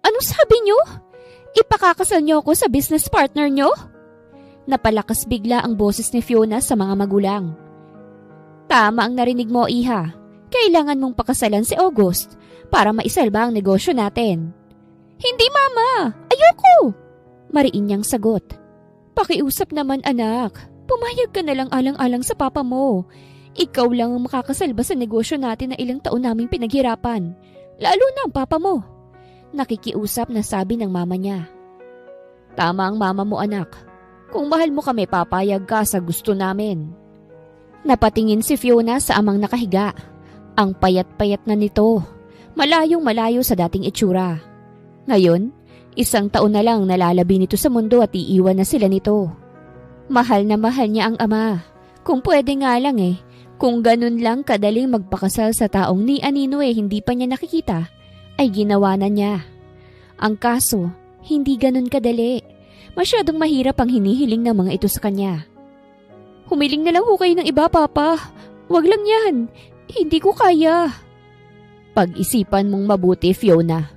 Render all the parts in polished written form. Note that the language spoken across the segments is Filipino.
Anong sabi niyo? Ipakakasal niyo ako sa business partner niyo? Napalakas bigla ang boses ni Fiona sa mga magulang. Tama ang narinig mo, Iha. Kailangan mong pakasalan si August para maisalba ang negosyo natin. Hindi, Mama! Ayoko! Mariin niyang sagot. Pakiusap naman, anak. Pumayag ka na lang alang-alang sa papa mo. Ikaw lang ang makakasalba sa negosyo natin na ilang taon naming pinaghirapan. Lalo na ang papa mo. Nakikiusap na sabi ng mama niya. Tama ang mama mo, anak. Kung mahal mo kami, papayag ka sa gusto namin. Napatingin si Fiona sa amang nakahiga. Ang payat-payat na nito. Malayong malayo sa dating itsura. Ngayon, 1 taon na lang nalalabi nito sa mundo at iiwan na sila nito. Mahal na mahal niya ang ama. Kung pwede nga lang kung ganun lang kadaling magpakasal sa taong ni Anino hindi pa niya nakikita, ay ginawa na niya. Ang kaso, hindi ganun kadali. Masyadong mahirap ang hinihiling ng mga ito sa kanya. Humiling na lang ho kayo ng iba, Papa. Wag lang yan. Hindi ko kaya. Pag-isipan mong mabuti, Fiona.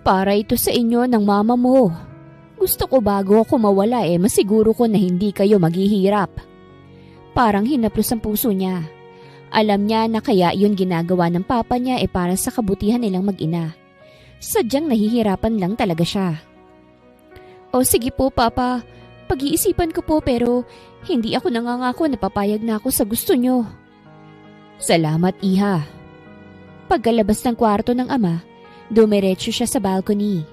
Para ito sa inyo ng mama mo. Gusto ko bago ako mawala masiguro ko na hindi kayo maghihirap. Parang hinaplos ang puso niya. Alam niya na kaya yun ginagawa ng papa niya para sa kabutihan nilang mag-ina. Sadyang nahihirapan lang talaga siya. O sige po, Papa. Pag-iisipan ko po pero hindi ako nangangako na papayag na ako sa gusto niyo. Salamat, Iha. Pagkalabas ng kwarto ng ama, dumiretso siya sa balcony.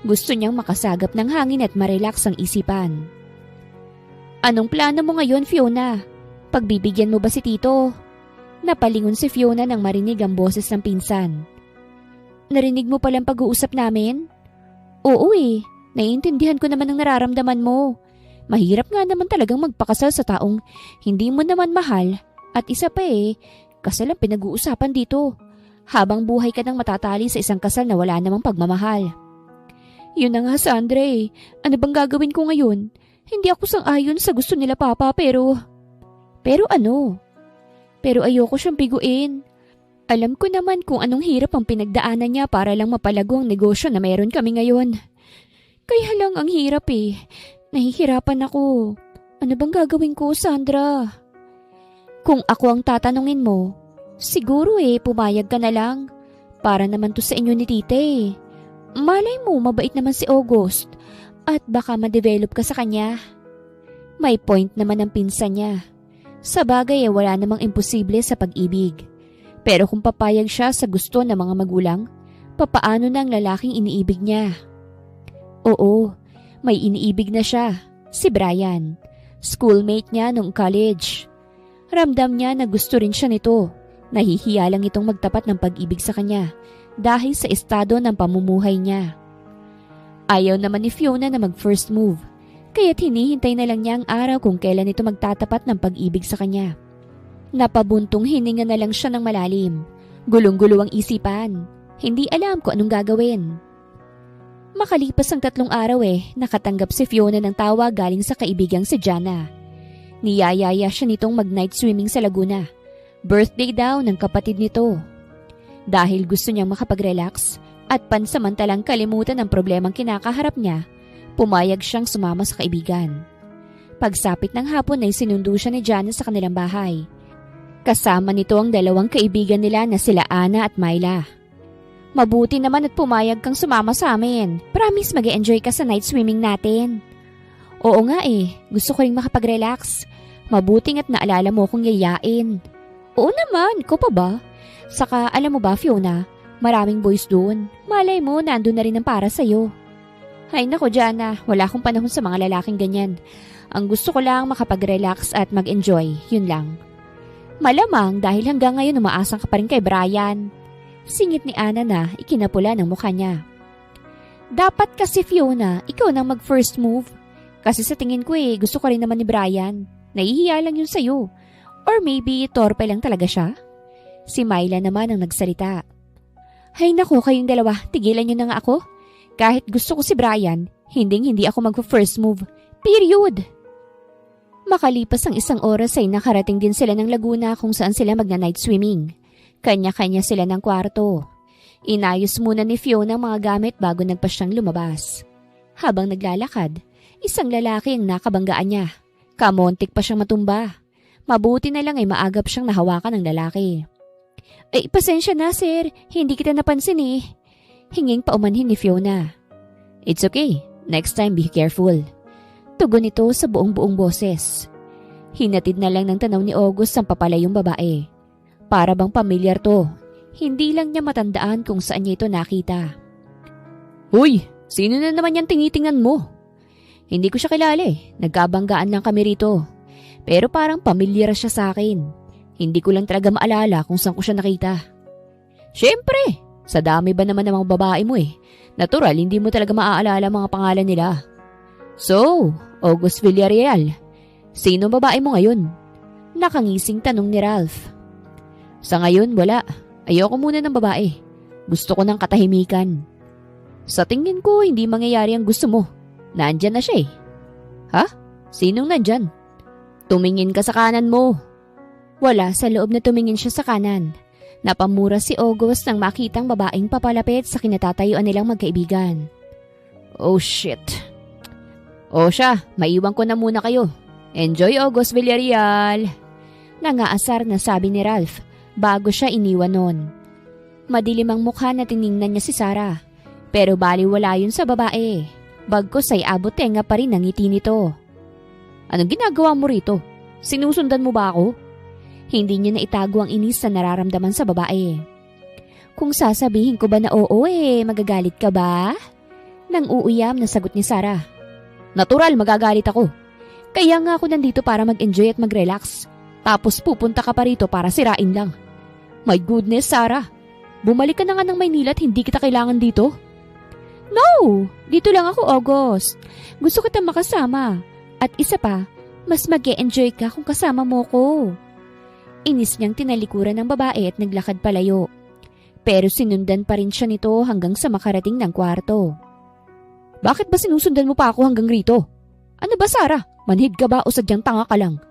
Gusto niyang makasagap ng hangin at marelax ang isipan. Anong plano mo ngayon, Fiona? Pagbibigyan mo ba si Tito? Napalingon si Fiona nang marinig ang boses ng pinsan. Narinig mo palang pag-uusap namin? Oo naiintindihan ko naman ang nararamdaman mo. Mahirap nga naman talagang magpakasal sa taong hindi mo naman mahal at isa pa kasal ang pinag-uusapan dito. Habang buhay ka nang matatali sa isang kasal na wala namang pagmamahal. Yun na nga, Sandra Ano bang gagawin ko ngayon? Hindi ako sang-ayon sa gusto nila, Papa, pero... Pero ano? Pero ayoko siyang biguin. Alam ko naman kung anong hirap ang pinagdaanan niya para lang mapalago ang negosyo na meron kami ngayon. Kaya lang ang hirap Nahihirapan ako. Ano bang gagawin ko, Sandra? Kung ako ang tatanungin mo, siguro pumayag ka na lang. Para naman to sa inyo ni Tite Malay mo, mabait naman si August at baka ma-develop ka sa kanya. May point naman ang pinsan niya. Sa bagay wala namang imposible sa pag-ibig. Pero kung papayag siya sa gusto ng mga magulang, papaano na ang lalaking iniibig niya? Oo, may iniibig na siya, si Brian. Schoolmate niya noong college. Ramdam niya na gusto rin siya nito. Nahihiya lang itong magtapat ng pag-ibig sa kanya dahil sa estado ng pamumuhay niya. Ayaw naman ni Fiona na mag-first move, kaya't hinihintay na lang niya ang araw kung kailan ito magtatapat ng pag-ibig sa kanya. Napabuntong hininga na lang siya ng malalim. Gulong-gulo ang isipan. Hindi alam kung anong gagawin. Makalipas ang 3 araw nakatanggap si Fiona ng tawag galing sa kaibigang si Jana. Niyayaya siya nitong mag-night swimming sa Laguna. Birthday daw ng kapatid nito. Dahil gusto niyang makapag-relax at pansamantalang kalimutan ang problemang kinakaharap niya, pumayag siyang sumama sa kaibigan. Pagsapit ng hapon ay sinundo siya ni Jana sa kanilang bahay. Kasama nito ang 2 kaibigan nila na sila Ana at Myla. Mabuti naman at pumayag kang sumama sa amin. Promise mag-e-enjoy ka sa night swimming natin. Oo nga gusto ko ring makapag-relax. Mabuting at naalala mo kong yayain. Oo naman, ko pa ba? Saka alam mo ba, Fiona, maraming boys doon. Malay mo, nandun na rin ang para sa'yo. Ay nako, Jana, wala akong panahon sa mga lalaking ganyan. Ang gusto ko lang makapag-relax at mag-enjoy, yun lang. Malamang dahil hanggang ngayon umaasang ka pa rin kay Brian. Singit ni Ana na ikinapula ng mukha niya. Dapat kasi, Fiona, ikaw nang mag-first move. Kasi sa tingin ko gusto ko rin naman ni Brian. Nahihiya lang yun sa'yo. Or maybe torpe lang talaga siya. Si Myla naman ang nagsalita. Hay nako, kayong dalawa, tigilan niyo na nga ako. Kahit gusto ko si Brian, hindi ako mag-first move. Period. Makalipas ang 1 oras ay nakarating din sila ng Laguna kung saan sila magna-night swimming. Kanya-kanya sila ng kwarto. Inayos muna ni Fiona ang mga gamit bago nagpa siyang lumabas. Habang naglalakad, isang lalaki ang nakabanggaan niya. Kamontik pa siyang matumba. Mabuti na lang ay maagap siyang nahawakan ng lalaki. Ay, pasensya na sir, hindi kita napansin eh. Hinging paumanhin ni Fiona. It's okay, next time be careful. Tugon nito sa buong boses. Hinatid na lang ng tanaw ni August ang papalayong babae. Para bang pamilyar to. Hindi lang niya matandaan kung saan niya ito nakita. Hoy, sino na naman yan tinitingnan mo? Hindi ko siya kilala eh. Nagkabanggaan lang kami rito. Pero parang pamilyar siya sa akin. Hindi ko lang talaga maalala kung saan ko siya nakita. Siyempre, sa dami ba naman ng mga babae mo eh. Natural, hindi mo talaga maaalala mga pangalan nila. So, August Villarreal, sino babae mo ngayon? Nakangising tanong ni Ralph. Sa ngayon, wala. Ayoko muna ng babae. Gusto ko ng katahimikan. Sa tingin ko, hindi mangyayari ang gusto mo. Nandyan na siya eh. Ha? Sinong nandyan? Tumingin ka sa kanan mo. Wala sa loob na tumingin siya sa kanan. Napamura si August nang makitang babaeng papalapit sa kinatatayuan nilang magkaibigan. Oh shit. O siya, maiwan ko na muna kayo. Enjoy August Villarreal. Nangaasar na sabi ni Ralph bago siya iniwan nun. Madilim ang mukha na tiningnan niya si Sarah. Pero baliwala yun sa babae. Bagkus ay abot tenga pa rin ang ngiti nito. Anong ginagawa mo rito? Sinusundan mo ba ako? Hindi niya na itago ang inis na nararamdaman sa babae. Kung sasabihin ko ba na oo magagalit ka ba? Nang uuyam na sagot ni Sarah. Natural, magagalit ako. Kaya nga ako nandito para mag-enjoy at mag-relax. Tapos pupunta ka pa rito para sirain lang. My goodness, Sarah. Bumalik ka na nga ng Maynila at hindi kita kailangan dito. No! Dito lang ako, August. Gusto kita makasama. At isa pa, mas mag-e-enjoy ka kung kasama mo ko. Inis niyang tinalikuran ng babae at naglakad palayo. Pero sinundan pa rin siya nito hanggang sa makarating ng kwarto. Bakit ba sinusundan mo pa ako hanggang rito? Ano ba, Sarah? Manhid ka ba o sadyang tanga ka lang?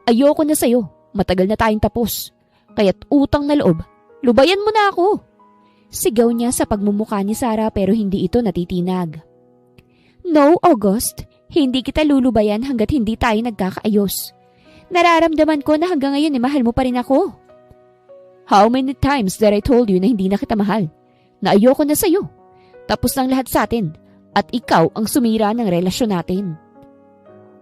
Ayoko na sa'yo. Matagal na tayong tapos. Kaya't utang na loob. Lubayan mo na ako. Sigaw niya sa pagmumukha ni Sarah pero hindi ito natitinag. No, August. Hindi kita lulubayan hanggat hindi tayo nagkakaayos. Nararamdaman ko na hanggang ngayon mahal mo pa rin ako. How many times that I told you na hindi na kita mahal? Na ayoko na sa'yo. Tapos ng lahat sa atin. At ikaw ang sumira ng relasyon natin.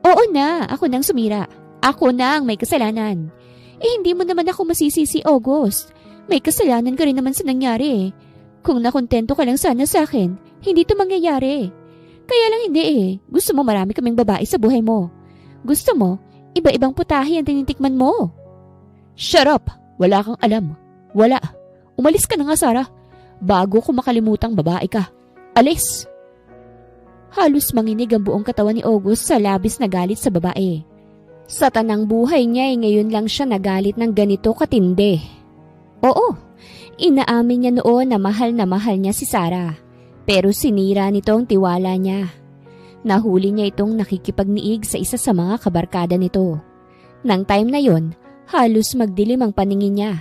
Oo na, ako nang sumira. Ako na ang may kasalanan. Hindi mo naman ako masisisi, August. May kasalanan ka rin naman sa nangyari. Kung nakontento ka lang sana sa akin, hindi ito mangyayari. Kaya lang hindi. Gusto mo marami kaming babae sa buhay mo. Gusto mo, iba-ibang putahe ang tinitikman mo. Shut up! Wala kang alam. Wala. Umalis ka na nga, Sarah. Bago ko makalimutang babae ka. Alis! Halos manginig ang buong katawan ni August sa labis na galit sa babae. Sa tanang buhay niya ay ngayon lang siya nagalit ng ganito katindi. Oo, inaamin niya noon na mahal niya si Sarah. Pero sinira nito ang tiwala niya. Nahuli niya itong nakikipagniig sa isa sa mga kabarkada nito. Nang time na yon, halos magdilim ang paningin niya.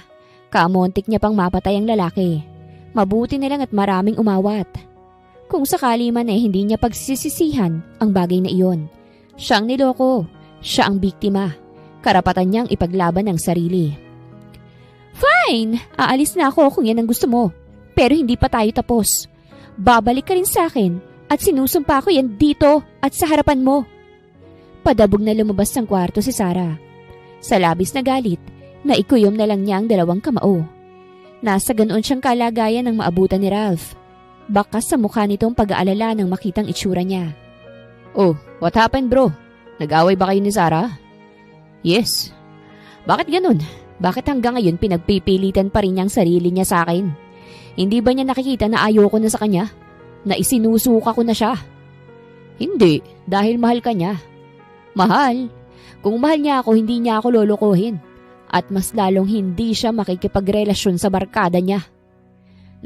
Kamontik niya pang mapatay ang lalaki. Mabuti na lang at maraming umawat. Kung sakali man ay hindi niya pagsisisihan ang bagay na iyon. Siyang niloko, siya ang biktima. Karapatan niyang ipaglaban ang sarili. Fine! Aalis na ako kung yan ang gusto mo. Pero hindi pa tayo tapos. Babalik ka rin sa akin at sinusumpa ko yan dito at sa harapan mo. Padabog na lumabas ng kwarto si Sarah. Sa labis na galit, naikuyom na lang niya ang dalawang kamao. Nasa ganoon siyang kalagayan ng maabutan ni Ralph. Bakas sa mukha nitong pag-aalala nang makitang itsura niya. Oh, what happened bro? Nag-away ba kayo ni Sarah? Yes. Bakit ganun? Bakit hanggang ngayon pinagpipilitan pa rin niyang sarili niya sa akin? Hindi ba niya nakikita na ayoko na sa kanya? Na isinusuka ko na siya? Hindi, dahil mahal ka niya. Mahal? Kung mahal niya ako, hindi niya ako lolokohin. At mas lalong hindi siya makikipagrelasyon sa barkada niya.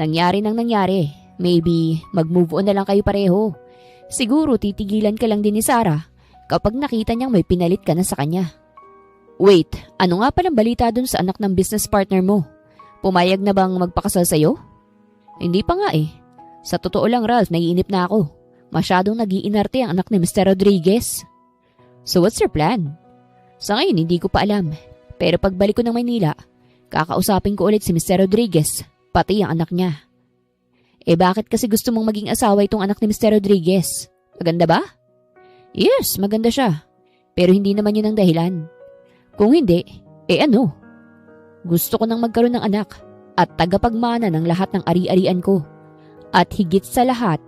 Nangyari nang nangyari. Maybe mag-move on na lang kayo pareho. Siguro titigilan ka lang din ni Sarah kapag nakita niyang may pinalit ka na sa kanya. Wait, ano nga palang balita dun sa anak ng business partner mo? Pumayag na bang magpakasal sa'yo? Hindi pa nga eh. Sa totoo lang, Ralph, naiinip na ako. Masyadong nag-iinarte ang anak ni Mr. Rodriguez. So what's your plan? Sa ngayon, hindi ko pa alam. Pero pagbalik ko ng Maynila, kakausapin ko ulit si Mr. Rodriguez, pati ang anak niya. Bakit kasi gusto mong maging asawa itong anak ni Mr. Rodriguez? Maganda ba? Yes, maganda siya. Pero hindi naman yun ang dahilan. Kung hindi, ano? Gusto ko nang magkaroon ng anak at tagapagmana ng lahat ng ari-arian ko. At higit sa lahat,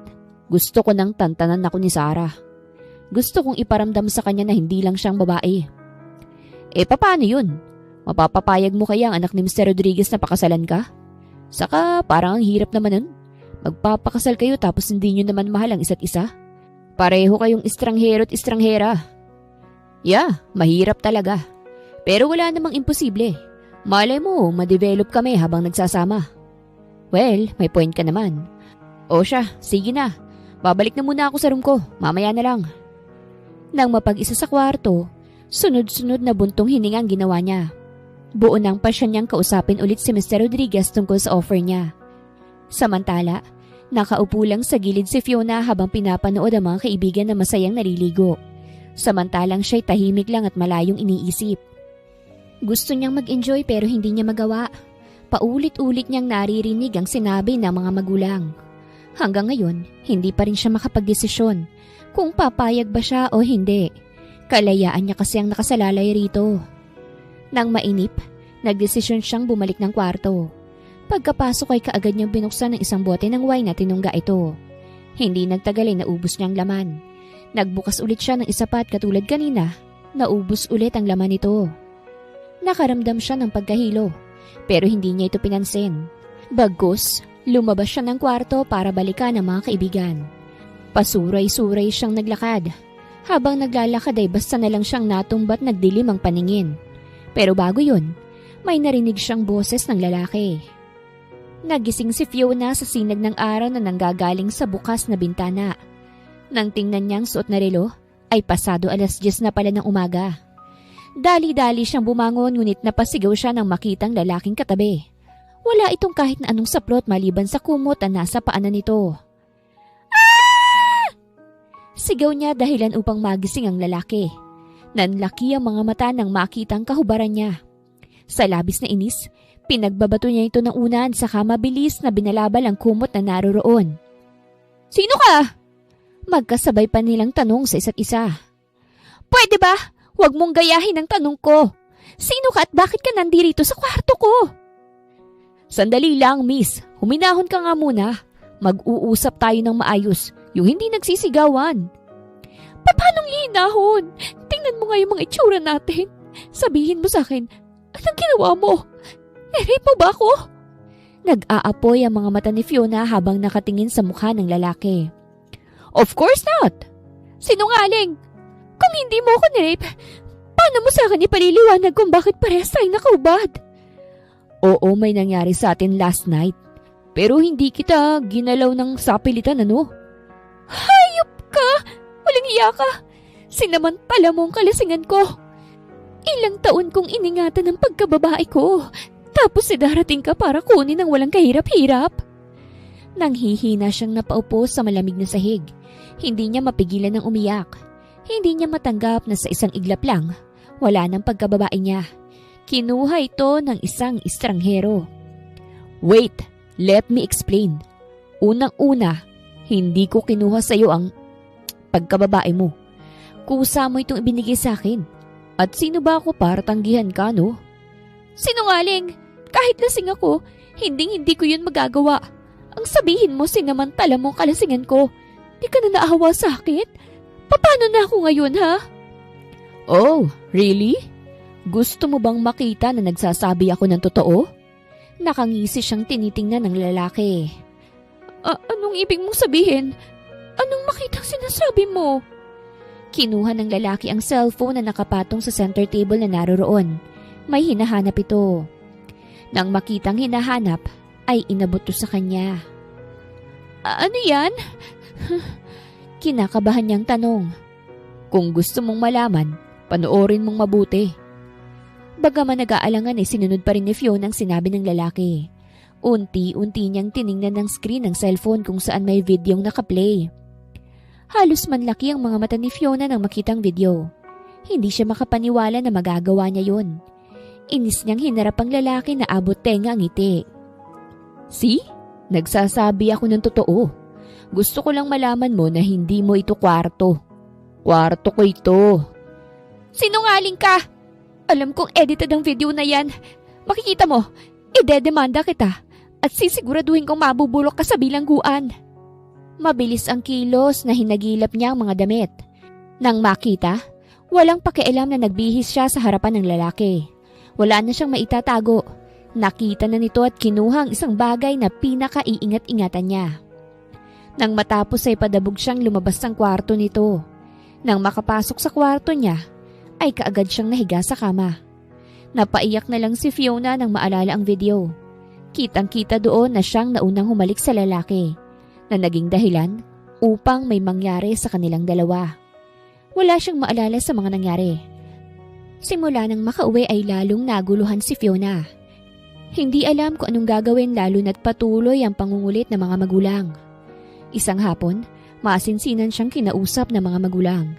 gusto ko nang tantanan ako ni Sarah. Gusto kong iparamdam sa kanya na hindi lang siyang babae. Paano yun? Mapapapayag mo kaya ang anak ni Mr. Rodriguez na pakasalan ka? Saka parang ang hirap naman nun. Magpapakasal kayo tapos hindi nyo naman mahal ang isa't isa. Pareho kayong estranghero at estranghera. Yeah, mahirap talaga. Pero wala namang imposible. Malay mo, ma-develop kami habang nagsasama. Well, may point ka naman. O siya, sige na. Babalik na muna ako sa room ko. Mamaya na lang. Nang mapag-isa sa kwarto, sunod-sunod na buntong hininga ang ginawa niya. Buo nang pasya niyang kausapin ulit si Mr. Rodriguez tungkol sa offer niya. Samantala, nakaupo lang sa gilid si Fiona habang pinapanood ang mga kaibigan na masayang naliligo. Samantalang siya'y tahimik lang at malayong iniisip. Gusto niyang mag-enjoy pero hindi niya magawa. Paulit-ulit niyang naririnig ang sinabi ng mga magulang. Hanggang ngayon, hindi pa rin siya makapagdesisyon kung papayag ba siya o hindi. Kalayaan niya kasi ang nakasalalay rito. Nang mainip, nagdesisyon siyang bumalik ng kwarto. Pagkapasok ay kaagad niyang binuksan ng isang bote ng wine na tinungga ito. Hindi nagtagal ay naubos niyang laman. Nagbukas ulit siya ng isa pa at katulad kanina, naubos ulit ang laman nito. Nakaramdam siya ng pagkahilo, pero hindi niya ito pinansin. Bagkus, lumabas siya ng kwarto para balikan ang mga kaibigan. Pasuray-suray siyang naglakad. Habang naglalakad ay basta na lang siyang natumba't nagdilim ang paningin. Pero bago yun, may narinig siyang boses ng lalaki. Nagising si Fiona sa sinag ng araw na nanggagaling sa bukas na bintana. Nang tingnan niyang suot na relo, ay pasado 10:00 na pala ng umaga. Dali-dali siyang bumangon ngunit napasigaw siya nang makitang lalaking katabi. Wala itong kahit na anong saplot maliban sa kumot na nasa paanan nito. Sigaw niya dahilan upang magising ang lalaki. Nanlaki ang mga mata nang makitang kahubaran niya. Sa labis na inis, pinagbabato niya ito ng unan saka mabilis na binalabal ang kumot na naroroon. Sino ka? Magkasabay pa nilang tanong sa isa't isa. Pwede ba? Huwag mong gayahin ang tanong ko. Sino ka at bakit ka nandito sa kwarto ko? Sandali lang, miss. Huminahon ka nga muna. Mag-uusap tayo ng maayos. Yung hindi nagsisigawan. Paanong hinahon? Tingnan mo nga yung mga itsura natin. Sabihin mo sa akin, anong ginawa mo? Nirape mo ba ako? Nag-aapoy ang mga mata ni Fiona habang nakatingin sa mukha ng lalaki. Of course not! Sinungaling! Kung hindi mo ako nirape, paano mo sa akin ipaliliwanag kung bakit parehas tayo nakaubad? Oo, may nangyari sa atin last night. Pero hindi kita ginalaw ng sapilitan, ano? Hayop ka! Walang hiya ka! Sinamantala mo ang kalasingan ko. Ilang taon kong iningatan ang pagkababae ko. Tapos darating ka para kunin ang walang kahirap-hirap. Nanghihina siyang napaupo sa malamig na sahig. Hindi niya mapigilan ng umiyak. Hindi niya matanggap na sa isang iglap lang, wala ng pagkababae niya. Kinuha ito ng isang estranghero. Wait, let me explain. Unang-una, hindi ko kinuha sa iyo ang pagkababae mo. Kusa mo itong ibinigay sa akin. At sino ba ako para tanggihan ka, no? Sinungaling! Kahit lasing ako, hindi ko yun magagawa. Ang sabihin mo, sinamantala mo kalasingan ko. Di ka na naawa sa akin? Paano na ako ngayon, ha? Oh, really? Gusto mo bang makita na nagsasabi ako ng totoo? Nakangisi siyang tinitingnan ng lalaki. Anong ibig mong sabihin? Anong makitang sinasabi mo? Kinuha ng lalaki ang cellphone na nakapatong sa center table na naroroon. May hinahanap ito. Nang makitang hinahanap, ay inabot to sa kanya. Ano yan? Kinakabahan niyang tanong. Kung gusto mong malaman, panoorin mong mabuti. Bagaman nag-aalangan ay sinunod pa rin ni Fiona ang sinabi ng lalaki. Unti-unti niyang tiningnan ng screen ng cellphone kung saan may videong nakaplay. Halos manlaki ang mga mata ni Fiona nang makitang video. Hindi siya makapaniwala na magagawa niya yun. Inis niyang hinarap ang lalaki na abot tenga ang ngiti. See? Nagsasabi ako ng totoo. Gusto ko lang malaman mo na hindi mo ito kwarto. Kwarto ko ito. Sinungaling ka! Alam kong edited ang video na yan. Makikita mo, idedemanda kita at sisiguraduhin kong mabubulok ka sa bilangguan. Mabilis ang kilos na hinagilap niya ang mga damit. Nang makita, walang pakialam na nagbihis siya sa harapan ng lalaki. Wala na siyang maitatago. Nakita na nito at kinuha ang isang bagay na pinaka-iingat-ingatan niya. Nang matapos ay padabog siyang lumabas ng kwarto nito. Nang makapasok sa kwarto niya, ay kaagad siyang nahiga sa kama. Napaiyak na lang si Fiona nang maalala ang video. Kitang-kita doon na siyang naunang humalik sa lalaki, na naging dahilan upang may mangyari sa kanilang dalawa. Wala siyang maalala sa mga nangyari. Simula nang makauwi ay lalong naguluhan si Fiona. Hindi alam kung anong gagawin lalo na't patuloy ang pangungulit ng mga magulang. Isang hapon, maasinsinan siyang kinausap ng mga magulang.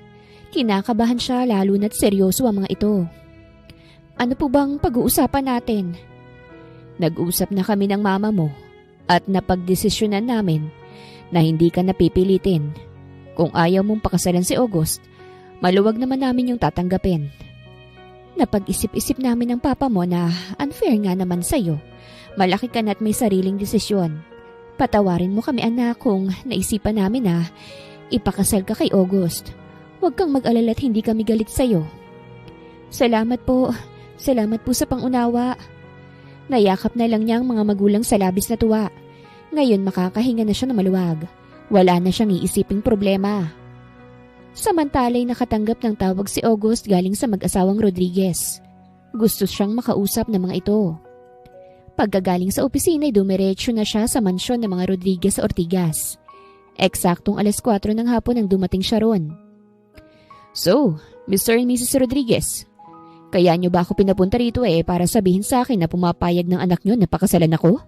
Kinakabahan siya lalo na't seryoso ang mga ito. Ano po bang pag-uusapan natin? Nag-usap na kami ng mama mo at napagdesisyonan namin na hindi ka napipilitin. Kung ayaw mong pakasalan si August, maluwag naman namin yung tatanggapin. Napag-isip-isip namin ng papa mo na unfair nga naman sa'yo. Malaki ka na't may sariling desisyon. Patawarin mo kami anak kung naisipan namin na ipakasal ka kay August. Huwag kang mag-alala at hindi kami galit sa'yo. Salamat po. Salamat po sa pangunawa. Nayakap na lang niya ang mga magulang sa labis na tuwa. Ngayon makakahinga na siya na maluwag. Wala na siyang iisiping problema. Samantala'y nakatanggap ng tawag si August galing sa mag-asawang Rodriguez. Gusto siyang makausap ng mga ito. Pagkagaling sa opisina ay dumiretso na siya sa mansyon ng mga Rodriguez sa Ortigas. Eksaktong 4:00 ng hapon nang dumating siya ron. So, Mr. and Mrs. Rodriguez, kaya niyo ba ako pinapunta rito para sabihin sa akin na pumapayag ng anak niyo na pakasalan ako?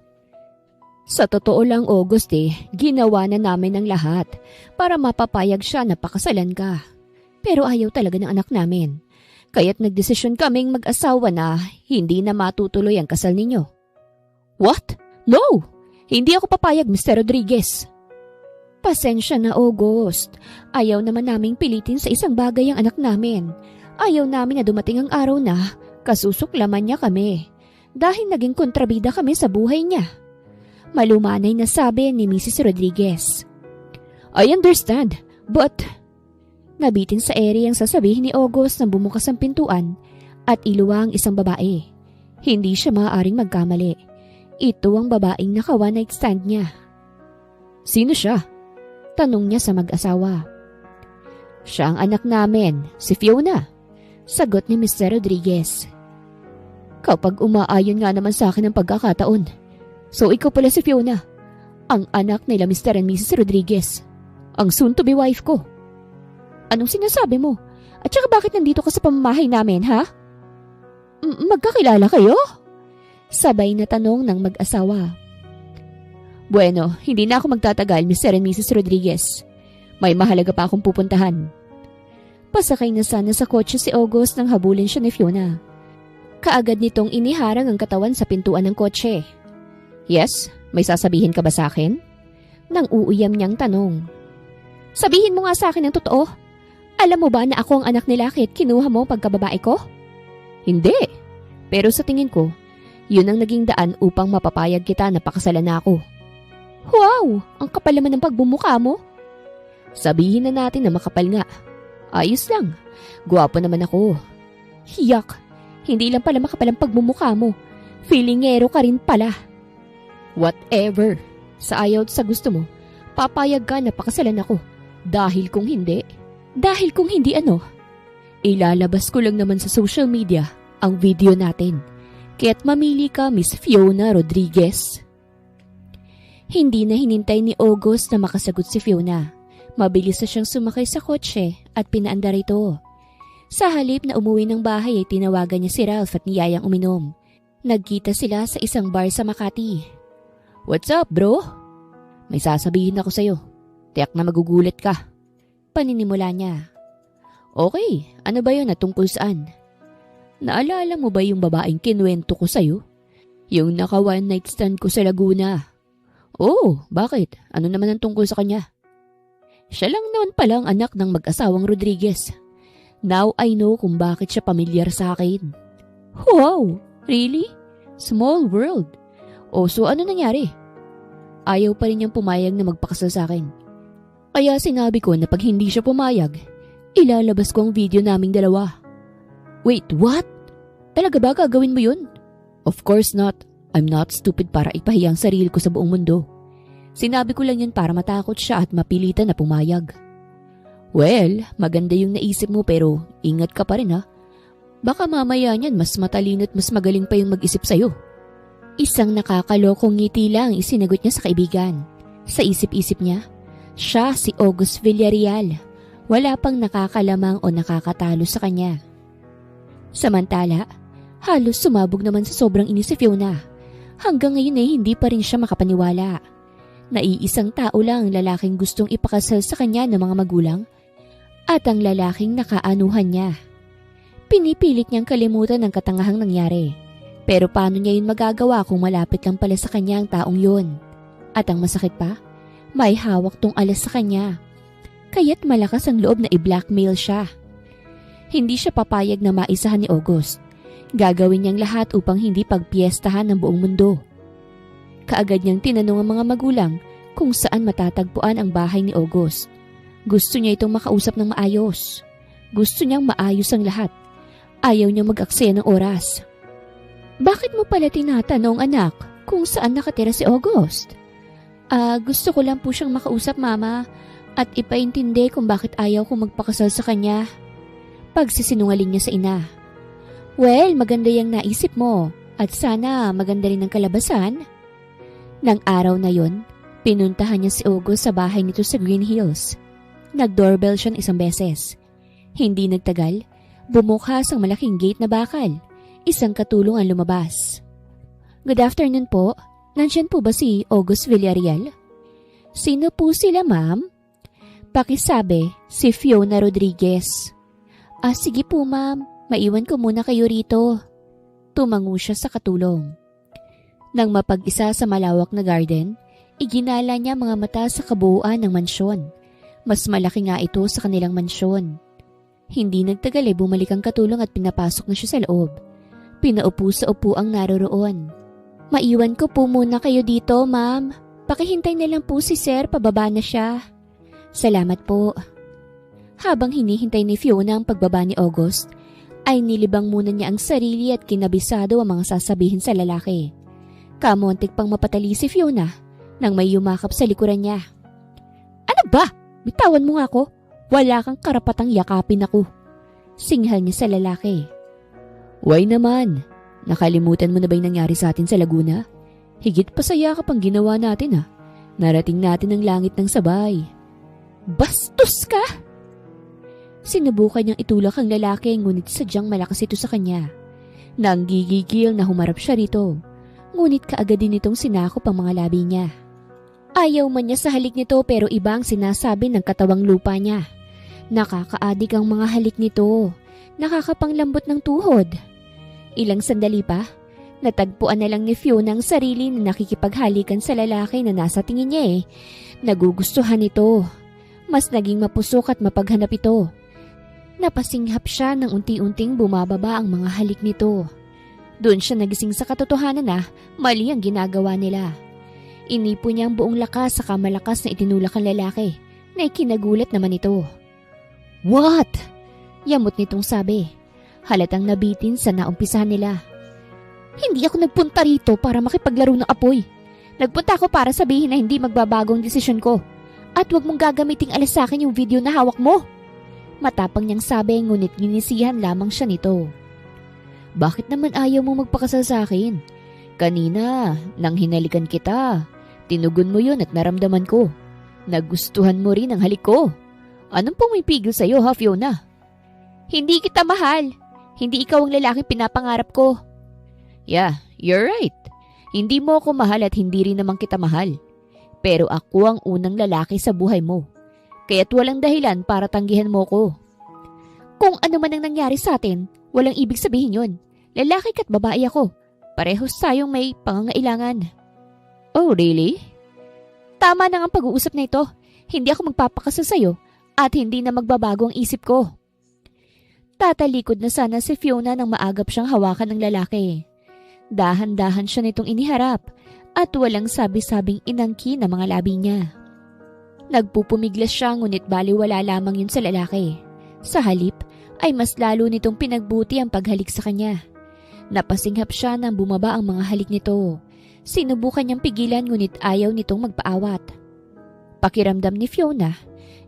Sa totoo lang August ginawa na namin ang lahat para mapapayag siya na pakasalan ka. Pero ayaw talaga ng anak namin. Kaya't nagdesisyon kaming mag-asawa na hindi na matutuloy ang kasal ninyo. What? No! Hindi ako papayag, Mr. Rodriguez. Pasensya na August. Ayaw naman naming pilitin sa isang bagay ang anak namin. Ayaw namin na dumating ang araw na kasusuklaman niya kami. Dahil naging kontrabida kami sa buhay niya. Malumanay na sabi ni Mrs. Rodriguez. I understand, but... Nabitin sa ere ang sasabihin ni August nang bumukas ang pintuan at iluwa ang isang babae. Hindi siya maaaring magkamali. Ito ang babaeng naka one night stand niya. Sino siya? Tanong niya sa mag-asawa. Siya ang anak namin, si Fiona. Sagot ni Mr. Rodriguez. Kapag umaayon nga naman sa akin ang pagkakataon. So ikaw pala si Fiona, ang anak nila Mr. and Mrs. Rodriguez, ang soon-to-be wife ko. Anong sinasabi mo? At saka bakit nandito ka sa pamamahay namin, ha? Magkakilala kayo? Sabay na tanong ng mag-asawa. Bueno, hindi na ako magtatagal, Mr. and Mrs. Rodriguez. May mahalaga pa akong pupuntahan. Pasakay na sana sa kotse si August nang habulin siya ni Fiona. Kaagad nitong iniharang ang katawan sa pintuan ng kotse. Yes? May sasabihin ka ba sa akin? Nang uuyam niyang tanong. Sabihin mo nga sa akin ang totoo. Alam mo ba na ako ang anak ni Lucky at kinuha mo pagkababae ko? Hindi. Pero sa tingin ko, yun ang naging daan upang mapapayag kita na pakasalan na ako. Wow! Ang kapal naman ng pagbumuka mo. Sabihin na natin na makapal nga. Ayos lang. Guwapo naman ako. Hiyak! Hindi lang pala makapal ang pagbumuka mo. Feelingero ka rin pala. Whatever. Sa ayaw at sa gusto mo, papayag ka na pakasalan ako. Dahil kung hindi ano? Ilalabas ko lang naman sa social media ang video natin. Kaya't mamili ka, Miss Fiona Rodriguez. Hindi na hinintay ni August na makasagot si Fiona. Mabilis na siyang sumakay sa kotse at pinaandar ito. Sa halip na umuwi ng bahay ay tinawagan niya si Ralph at niyayang uminom. Nagkita sila sa isang bar sa Makati. "What's up, bro?" "May sasabihin ako sa'yo. Tiyak na magugulat ka." Paninimula niya. "Okay, ano ba yun at tungkol saan?" "Naalala mo ba yung babaeng kinuwento ko sa'yo? Yung naka one night stand ko sa Laguna." "Oh, bakit? Ano naman ang tungkol sa kanya?" "Siya lang naman palang anak ng mag-asawang Rodriguez. Now I know kung bakit siya pamilyar sa akin." "Wow! Really? Small world. O so ano nangyari?" "Ayaw pa rin niyang pumayag na magpakasal sa akin. Kaya sinabi ko na pag hindi siya pumayag, ilalabas ko ang video naming dalawa." "Wait, what? Talaga ba gagawin mo yun?" "Of course not. I'm not stupid para ipahiya ang sarili ko sa buong mundo. Sinabi ko lang yun para matakot siya at mapilitan na pumayag." "Well, maganda yung naisip mo pero ingat ka pa rin ha. Baka mamaya niyan mas matalino at mas magaling pa yung mag-isip sa'yo." Isang nakakalokong ngiti lang isinagot niya sa kaibigan. Sa isip-isip niya, siya si August Villarreal. Wala pang nakakalamang o nakakatalo sa kanya. Samantala, halos sumabog naman sa sobrang inis si Fiona. Hanggang ngayon ay hindi pa rin siya makapaniwala. Naiisang tao lang ang lalaking gustong ipakasal sa kanya ng mga magulang at ang lalaking nakaanuhan niya. Pinipilit niyang kalimutan ang katangahang nangyari. Pero paano niya yun magagawa kung malapit lang pala sa kanya ang taong yun? At ang masakit pa, may hawak tong alas sa kanya. Kaya't malakas ang loob na i-blackmail siya. Hindi siya papayag na maisahan ni August. Gagawin niyang lahat upang hindi pagpiestahan ng buong mundo. Kaagad niyang tinanong ang mga magulang kung saan matatagpuan ang bahay ni August. Gusto niya itong makausap ng maayos. Gusto niyang maayos ang lahat. Ayaw niyang mag-aksaya ng oras. "Bakit mo pala tinatanong, anak, kung saan nakatira si August?" Gusto ko lang po siyang makausap, Mama, at ipaintindi kung bakit ayaw ko magpakasal sa kanya." Pagsisinungaling niya sa ina. "Well, maganda yung naisip mo at sana maganda rin ang kalabasan." Nang araw na yon, pinuntahan niya si August sa bahay nito sa Green Hills. Nag-doorbell siya ng isang beses. Hindi nagtagal, bumukas ang malaking gate na bakal. Isang katulong ang lumabas. "Good afternoon po. Nandiyan po ba si August Villarreal?" "Sino po sila, ma'am?" "Pakisabi, si Fiona Rodriguez." Sige po, ma'am. Maiwan ko muna kayo rito." Tumango siya sa katulong. Nang mapag-isa sa malawak na garden, iginala niya mga mata sa kabuuan ng mansyon. Mas malaki nga ito sa kanilang mansyon. Hindi nagtagal bumalik ang katulong at pinapasok na siya sa loob. Pinaupo sa upuang naroroon. "Maiwan ko po muna kayo dito, ma'am. Pakihintay na lang po si sir, pababa na siya." "Salamat po." Habang hinihintay ni Fiona ang pagbaba ni August, ay nilibang muna niya ang sarili at kinabisado ang mga sasabihin sa lalaki. Kamuntik pang mapatali si Fiona nang may yumakap sa likuran niya. "Ano ba? Bitawan mo nga ako. Wala kang karapatang yakapin ako." Singhal niya sa lalaki. "Why naman? Nakalimutan mo na ba yung nangyari sa atin sa Laguna? Higit pa sa yakap ang ginawa natin ha. Narating natin ang langit ng sabay." "Bastos ka!" Sinubukan niyang itulak ang lalaki ngunit sadyang malakas ito sa kanya. Nang gigigil na humarap siya rito, ngunit kaagad din itong sinakop ang mga labi niya. Ayaw man niya sa halik nito pero iba ang sinasabi ng katawang lupa niya. Nakakaadik ang mga halik nito, nakakapanglambot ng tuhod. Ilang sandali pa, natagpuan na lang ni Fiona ang sarili na nakikipaghalikan sa lalaki na nasa tingin niya nagugustuhan ito. Mas naging mapusok at mapaghanap ito. Napasinghap siya nang unti-unting bumababa ang mga halik nito. Doon siya nagising sa katotohanan na mali ang ginagawa nila. Inipo niya ang buong lakas sa kamalakas na itinulak ang lalaki na ikinagulat naman ito. "What?" Yamot nitong sabi. Halatang nabitin sa naumpisahan nila. "Hindi ako nagpunta rito para makipaglaro ng apoy. Nagpunta ako para sabihin na hindi magbabago ang desisyon ko. At huwag mong gagamiting alas sa akin yung video na hawak mo." Matapang niyang sabi ngunit ginisihan lamang siya nito. "Bakit naman ayaw mo magpakasal sa akin? Kanina, nang hinalikan kita, tinugon mo yun at naramdaman ko. Nagustuhan mo rin ang halik ko. Anong pumipigil sa'yo ha, Fiona?" Hindi kita mahal. Hindi ikaw ang lalaking pinapangarap ko. Yeah, you're right. Hindi mo ako mahal at hindi rin naman kita mahal. Pero ako ang unang lalaki sa buhay mo. Kaya't walang dahilan para tanggihan mo ko. Kung ano man ang nangyari sa atin, walang ibig sabihin yun. Lalaki ka't babae ako. Parehos tayong may pangangailangan. Oh, really? Tama na ang pag-uusap na ito. Hindi ako magpapakasal sa'yo at hindi na magbabago ang isip ko. Tatalikod na sana si Fiona nang maagap siyang hawakan ng lalaki. Dahan-dahan siya nitong iniharap at walang sabi-sabing inangkin ang mga labi niya. Nagpupumiglas siya ngunit baliwala lamang yun sa lalaki. Sa halip ay mas lalo nitong pinagbuti ang paghalik sa kanya. Napasinghap siya nang bumaba ang mga halik nito. Sinubukan niyang pigilan ngunit ayaw nitong magpaawat. Pakiramdam ni Fiona,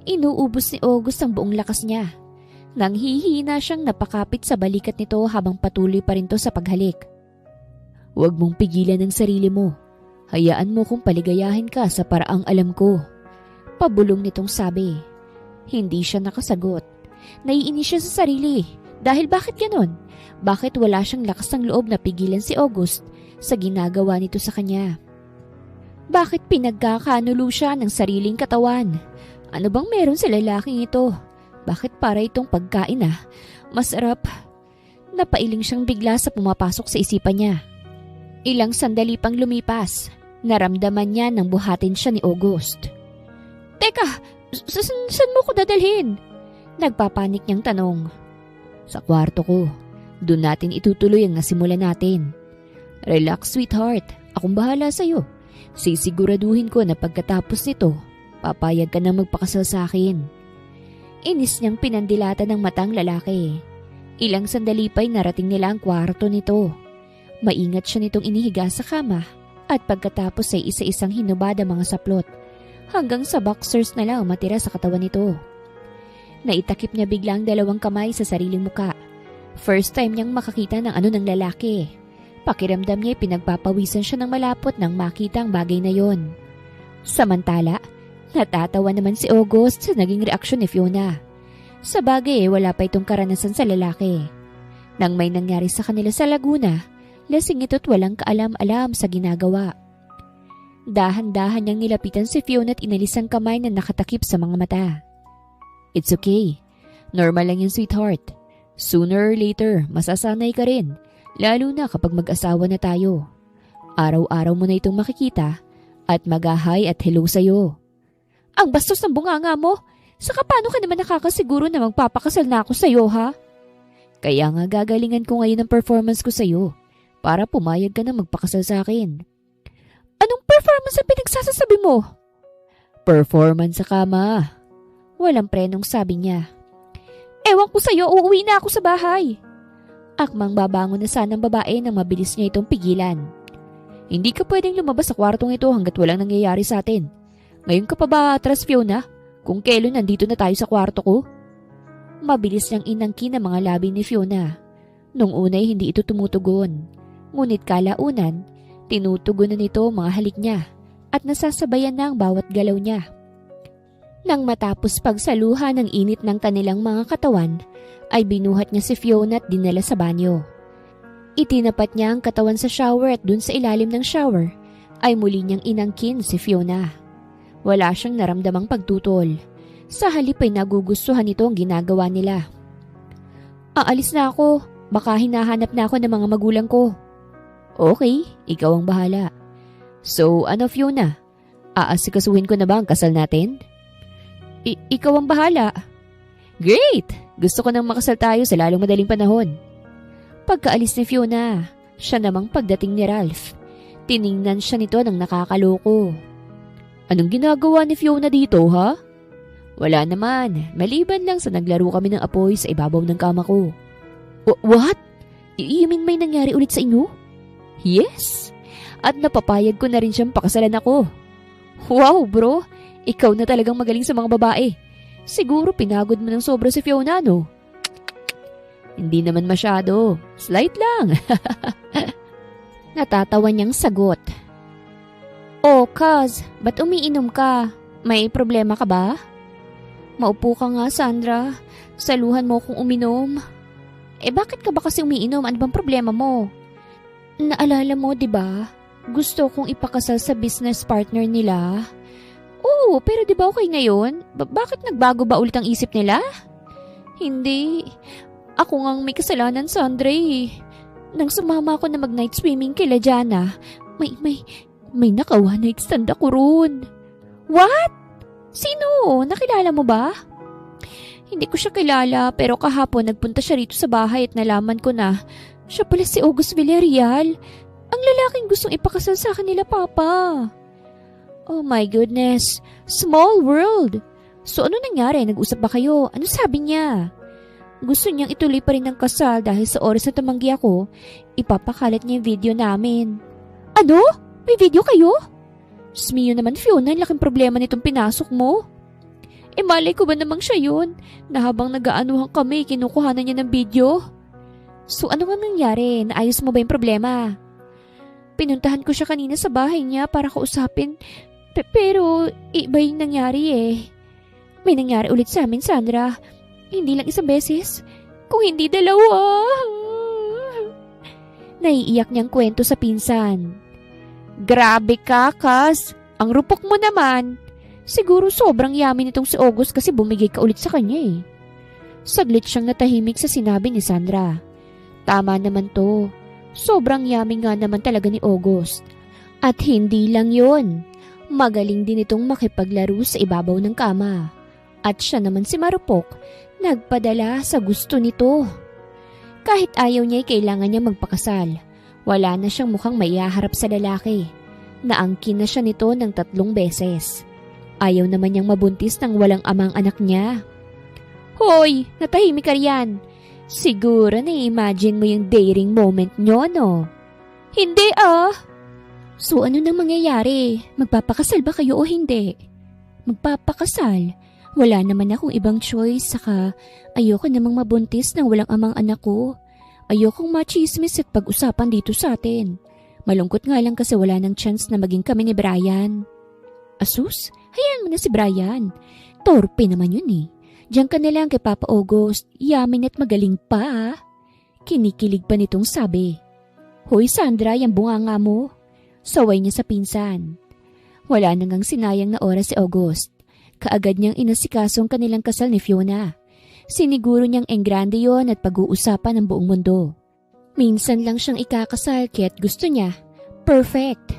inuubos ni August ang buong lakas niya. Nang hihina siyang napakapit sa balikat nito habang patuloy pa rin to sa paghalik. Huwag mong pigilan ang sarili mo. Hayaan mo kong paligayahin ka sa paraang alam ko. Pabulong nitong sabi. Hindi siya nakasagot. Naiinis siya sa sarili. Dahil bakit ganon? Bakit wala siyang lakas ng loob na pigilan si August sa ginagawa nito sa kanya? Bakit pinagkakanulo siya ng sariling katawan? Ano bang meron sa lalaking ito? Bakit para itong pagkain masarap? Napailing siyang bigla sa pumapasok sa isipan niya. Ilang sandali pang lumipas, naramdaman niya nang buhatin siya ni August. Teka, saan mo ko dadalhin? Nagpapanik niyang tanong. Sa kwarto ko. Doon natin itutuloy ang nasimulan natin. Relax, sweetheart. Akong bahala sa'yo. Sisiguraduhin ko na pagkatapos nito, papayag ka na magpakasal sa akin. Inis niyang pinandilatan ng matang lalaki. Ilang sandali pa'y narating nila ang kwarto nito. Maingat siya nitong inihiga sa kama at pagkatapos ay isa-isang hinubad ang mga saplot hanggang sa boxers na lang matira sa katawan nito. Naitakip niya biglang dalawang kamay sa sariling muka. First time niyang makakita ng ano ng lalaki. Pakiramdam niya pinagpapawisan siya ng malapot nang makita ang bagay na yon. Samantala, natatawa naman si August sa naging reaksyon ni Fiona. Sa bagay wala pa itong karanasan sa lalaki. Nang may nangyari sa kanila sa Laguna, lasing ito't walang kaalam-alam sa ginagawa. Dahan-dahan niyang nilapitan si Fiona at inalis ang kamay na nakatakip sa mga mata. It's okay. Normal lang yung sweetheart. Sooner or later, masasanay ka rin. Lalo na kapag mag-asawa na tayo. Araw-araw mo na itong makikita at mag-hi at hello sa'yo. Ang bastos ng bunganga mo! Saka paano ka naman nakakasiguro na magpapakasal na ako sa'yo, ha? Kaya nga gagalingan ko ngayon ang performance ko sa'yo para pumayag ka na magpakasal sa akin. Anong performance ang pinagsasasabi mo? Performance sa kama. Walang prenong sabi niya. Ewan ko sa'yo, uuwi na ako sa bahay. Akmang babangon na sana ang babae nang mabilis niya itong pigilan. Hindi ka pwedeng lumabas sa kwartong ito hanggat walang nangyayari sa atin. Ngayon ka pa ba atras, Fiona? Kung kailan nandito na tayo sa kwarto ko? Mabilis niyang inangkin ang mga labi ni Fiona. Nung unay hindi ito tumutugon. Ngunit kalaunan, tinutugon na nito ang mga halik niya at nasasabayan na ang bawat galaw niya. Nang matapos pagsaluha ng init ng kanilang mga katawan, ay binuhat niya si Fiona at dinala sa banyo. Itinapat niya ang katawan sa shower at dun sa ilalim ng shower ay muli niyang inangkin si Fiona. Wala siyang naramdamang pagtutol. Sa halip ay nagugustuhan nito ang ginagawa nila. Aalis na ako. Baka hinahanap na ako ng mga magulang ko. Okay, ikaw ang bahala. So ano, Fiona? Aasikasuhin ko na ba ang kasal natin? Ikaw ang bahala. Great! Gusto ko nang makasal tayo sa lalong madaling panahon. Pagkaalis ni Fiona, siya namang pagdating ni Ralph. Tiningnan siya nito ng nakakaloko. Anong ginagawa ni Fiona dito, ha? Wala naman, maliban lang sa naglaro kami ng apoy sa ibabaw ng kama ko. What? You mean may nangyari ulit sa inyo? Yes! At napapayag ko na rin siyang pakasalan ako. Wow, bro! Ikaw na talagang magaling sa mga babae. Siguro pinagod mo ng sobra si Fiona, no? Hindi naman masyado. Slight lang. Natatawa niyang sagot. Oh, Kaz, ba't umiinom ka? May problema ka ba? Maupo ka nga, Sandra. Saluhan mo kung uminom. Bakit ka ba kasi umiinom? Ano bang problema mo? Naalala mo, di ba? Gusto kong ipakasal sa business partner nila. Oo, pero di ba okay ngayon? Bakit nagbago ba ulit ang isip nila? Hindi. Ako ngang may kasalanan, Sandra eh. Nang sumama ako na mag-night swimming kila Jana, may naka-one night stand ako roon. What? Sino? Nakilala mo ba? Hindi ko siya kilala pero kahapon nagpunta siya rito sa bahay at nalaman ko na siya pala si August Villarreal. Ang lalaking gustong ipakasal sa akin nila, Papa. Oh my goodness. Small world. So ano nangyari? Nag-usap ba kayo? Ano sabi niya? Gusto niyang ituloy pa rin ang kasal dahil sa oras na tumanggi ako, ipapakalat niya yung video namin. Ano? May video kayo? Smiyo naman, Fiona, ang laking problema nitong pinasok mo. Malay ko ba namang siya yun? Na habang nag-aanuhan kami, kinukuhanan niya ng video. So ano nga nangyari? Naayos mo ba yung problema? Pinuntahan ko siya kanina sa bahay niya para kausapin. Pero iba yung nangyari eh. May nangyari ulit sa amin, Sandra. Hindi lang isang beses, kung hindi dalawa. Naiiyak niyang kwento sa pinsan. Grabe ka, Kas. Ang rupok mo naman. Siguro sobrang yaman nitong si August kasi bumigay ka ulit sa kanya eh. Saglit siyang natahimik sa sinabi ni Sandra. Tama naman to. Sobrang yaman nga naman talaga ni August. At hindi lang yon. Magaling din itong makipaglaro sa ibabaw ng kama. At siya naman si Marupok, nagpadala sa gusto nito. Kahit ayaw niya ay kailangan niya magpakasal. Wala na siyang mukhang maihaharap sa lalaki. Naangkin na siya nito ng 3 beses. Ayaw naman niyang mabuntis ng walang amang anak niya. Hoy, natahimik ka riyan. Siguro na-imagine mo yung daring moment niyo, no? Hindi ah. So ano nang mangyayari? Magpapakasal ba kayo o hindi? Magpapakasal? Wala naman akong ibang choice, saka ayoko namang mabuntis ng walang amang anak ko. Ayokong machismis at pag-usapan dito sa atin. Malungkot nga lang kasi wala nang chance na maging kami ni Brian. Asus, hayaan mo na si Brian. Torpe naman yun eh. Diyan ka na lang kay Papa August, yamin at magaling pa ah. Kinikilig pa nitong sabi. Hoy Sandra, yung bunganga mo. Saway niya sa pinsan. Wala nang sinayang na oras si August. Kaagad niyang inasikaso ang kanilang kasal ni Fiona. Siniguro niyang enggrande yon at pag-uusapan ng buong mundo. Minsan lang siyang ikakasal kaya't gusto niya. Perfect!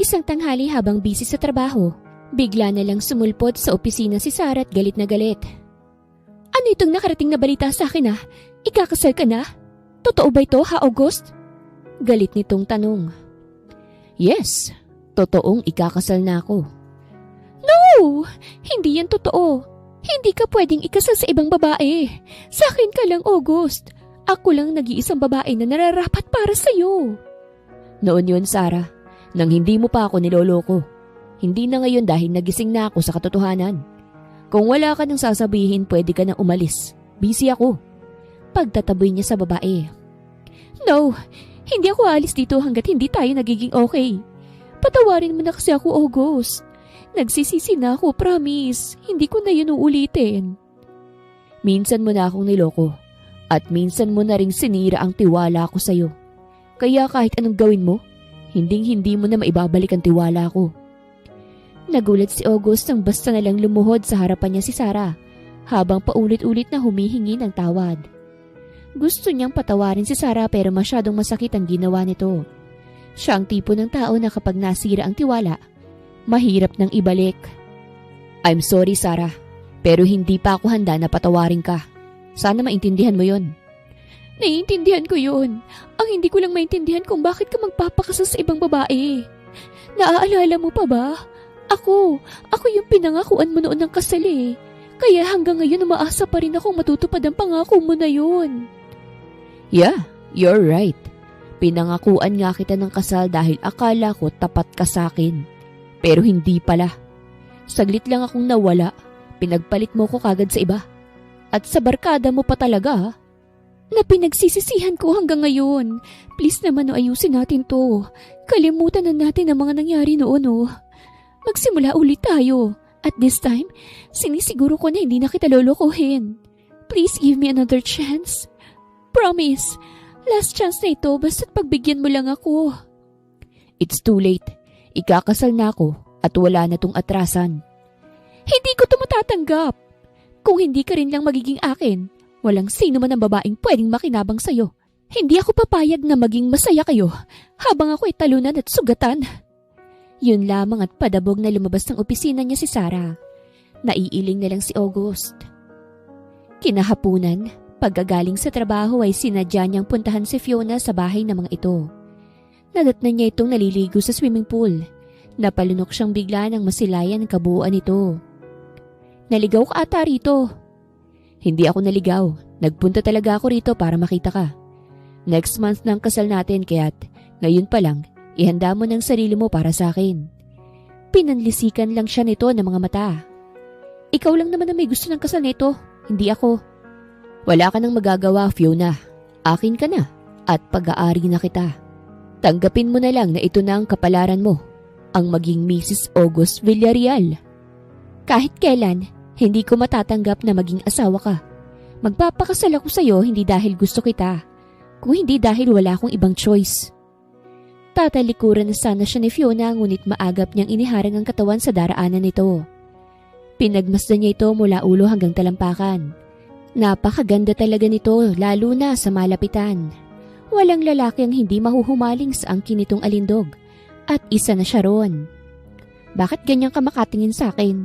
Isang tanghali habang busy sa trabaho, bigla na lang sumulpot sa opisina si Sarah at galit na galit. Ano itong nakarating na balita sa akin ah? Ikakasal ka na? Totoo ba ito ha, August? Galit nitong tanong. Yes, totoong ikakasal na ako. No! Hindi yan totoo. Hindi ka pwedeng ikasal sa ibang babae. Sa akin ka lang, August. Ako lang nag-iisang babae na nararapat para sa'yo. Noon yun, Sarah, nang hindi mo pa ako niloloko. Hindi na ngayon dahil nagising na ako sa katotohanan. Kung wala ka nang sasabihin, pwede ka nang umalis. Busy ako. Pagtataboy niya sa babae. No, hindi ako alis dito hanggat hindi tayo nagiging okay. Patawarin mo na kasi ako, August. Nagsisisi na ako, promise. Hindi ko na yun uulitin. Minsan mo na akong niloko. At minsan mo na ring sinira ang tiwala ko sa'yo. Kaya kahit anong gawin mo, hindi mo na maibabalik ang tiwala ko. Nagulat si August nang basta nalang lumuhod sa harapan niya si Sarah, habang paulit-ulit na humihingi ng tawad. Gusto niyang patawarin si Sarah pero masyadong masakit ang ginawa nito. Siya ang tipo ng tao na kapag nasira ang tiwala, mahirap nang ibalik. I'm sorry, Sarah, pero hindi pa ako handa na patawarin ka. Sana maintindihan mo yon. Naiintindihan ko yun. Ang hindi ko lang maintindihan kung bakit ka magpapakasal sa ibang babae. Naaalala mo pa ba? Ako yung pinangakuan mo noon ng kasal eh. Kaya hanggang ngayon umaasa pa rin akong matutupad ang pangako mo na yun. Yeah, you're right. Pinangakuan nga kita ng kasal dahil akala ko tapat ka sa akin. Pero hindi pala. Saglit lang akong nawala. Pinagpalit mo ko kagad sa iba. At sa barkada mo pa talaga. Na pinagsisisihan ko hanggang ngayon. Please naman ayusin natin to. Kalimutan na natin ang mga nangyari noon oh. Magsimula ulit tayo. At this time, sinisiguro ko na hindi na kita lolokohin. Please give me another chance. Promise. Last chance na ito, basta't pagbigyan mo lang ako. It's too late. Ikakasal na ako at wala na tong atrasan. Hindi ko ito matatanggap. Kung hindi ka rin lang magiging akin, walang sino man ang babaeng pwedeng makinabang sa'yo. Hindi ako papayag na maging masaya kayo habang ako'y talunan at sugatan. Yun lamang at padabog na lumabas ng opisina niya si Sarah. Naiiling na lang si August. Kinahapunan, pagkagaling sa trabaho ay sinadya niyang puntahan si Fiona sa bahay ng mga ito. Nadatnan niya itong naliligo sa swimming pool. Napalunok siyang bigla nang masilayan ang kabuuan nito. Naligaw ka ata rito. Hindi ako naligaw. Nagpunta talaga ako rito para makita ka. Next month na ang kasal natin kaya't ngayon pa lang, ihanda mo ng sarili mo para sa akin. Pinanlisikan lang siya nito ng mga mata. Ikaw lang naman ang may gusto ng kasal nito, hindi ako. Wala ka nang magagawa, Fiona. Akin ka na at pag-aari na kita. Tanggapin mo na lang na ito na ang kapalaran mo, ang maging Mrs. August Villarreal. Kahit kailan, hindi ko matatanggap na maging asawa ka. Magpapakasal ako sa'yo hindi dahil gusto kita, kung hindi dahil wala akong ibang choice. Tatalikuran na sana siya ni Fiona ngunit maagap niyang iniharang ang katawan sa daraanan nito. Pinagmasdan niya ito mula ulo hanggang talampakan. Napakaganda talaga nito lalo na sa malapitan. Walang lalaki ang hindi mahuhumaling sa angkin nitong alindog at isa na siya ron. Bakit ganyan ka makatingin sa akin?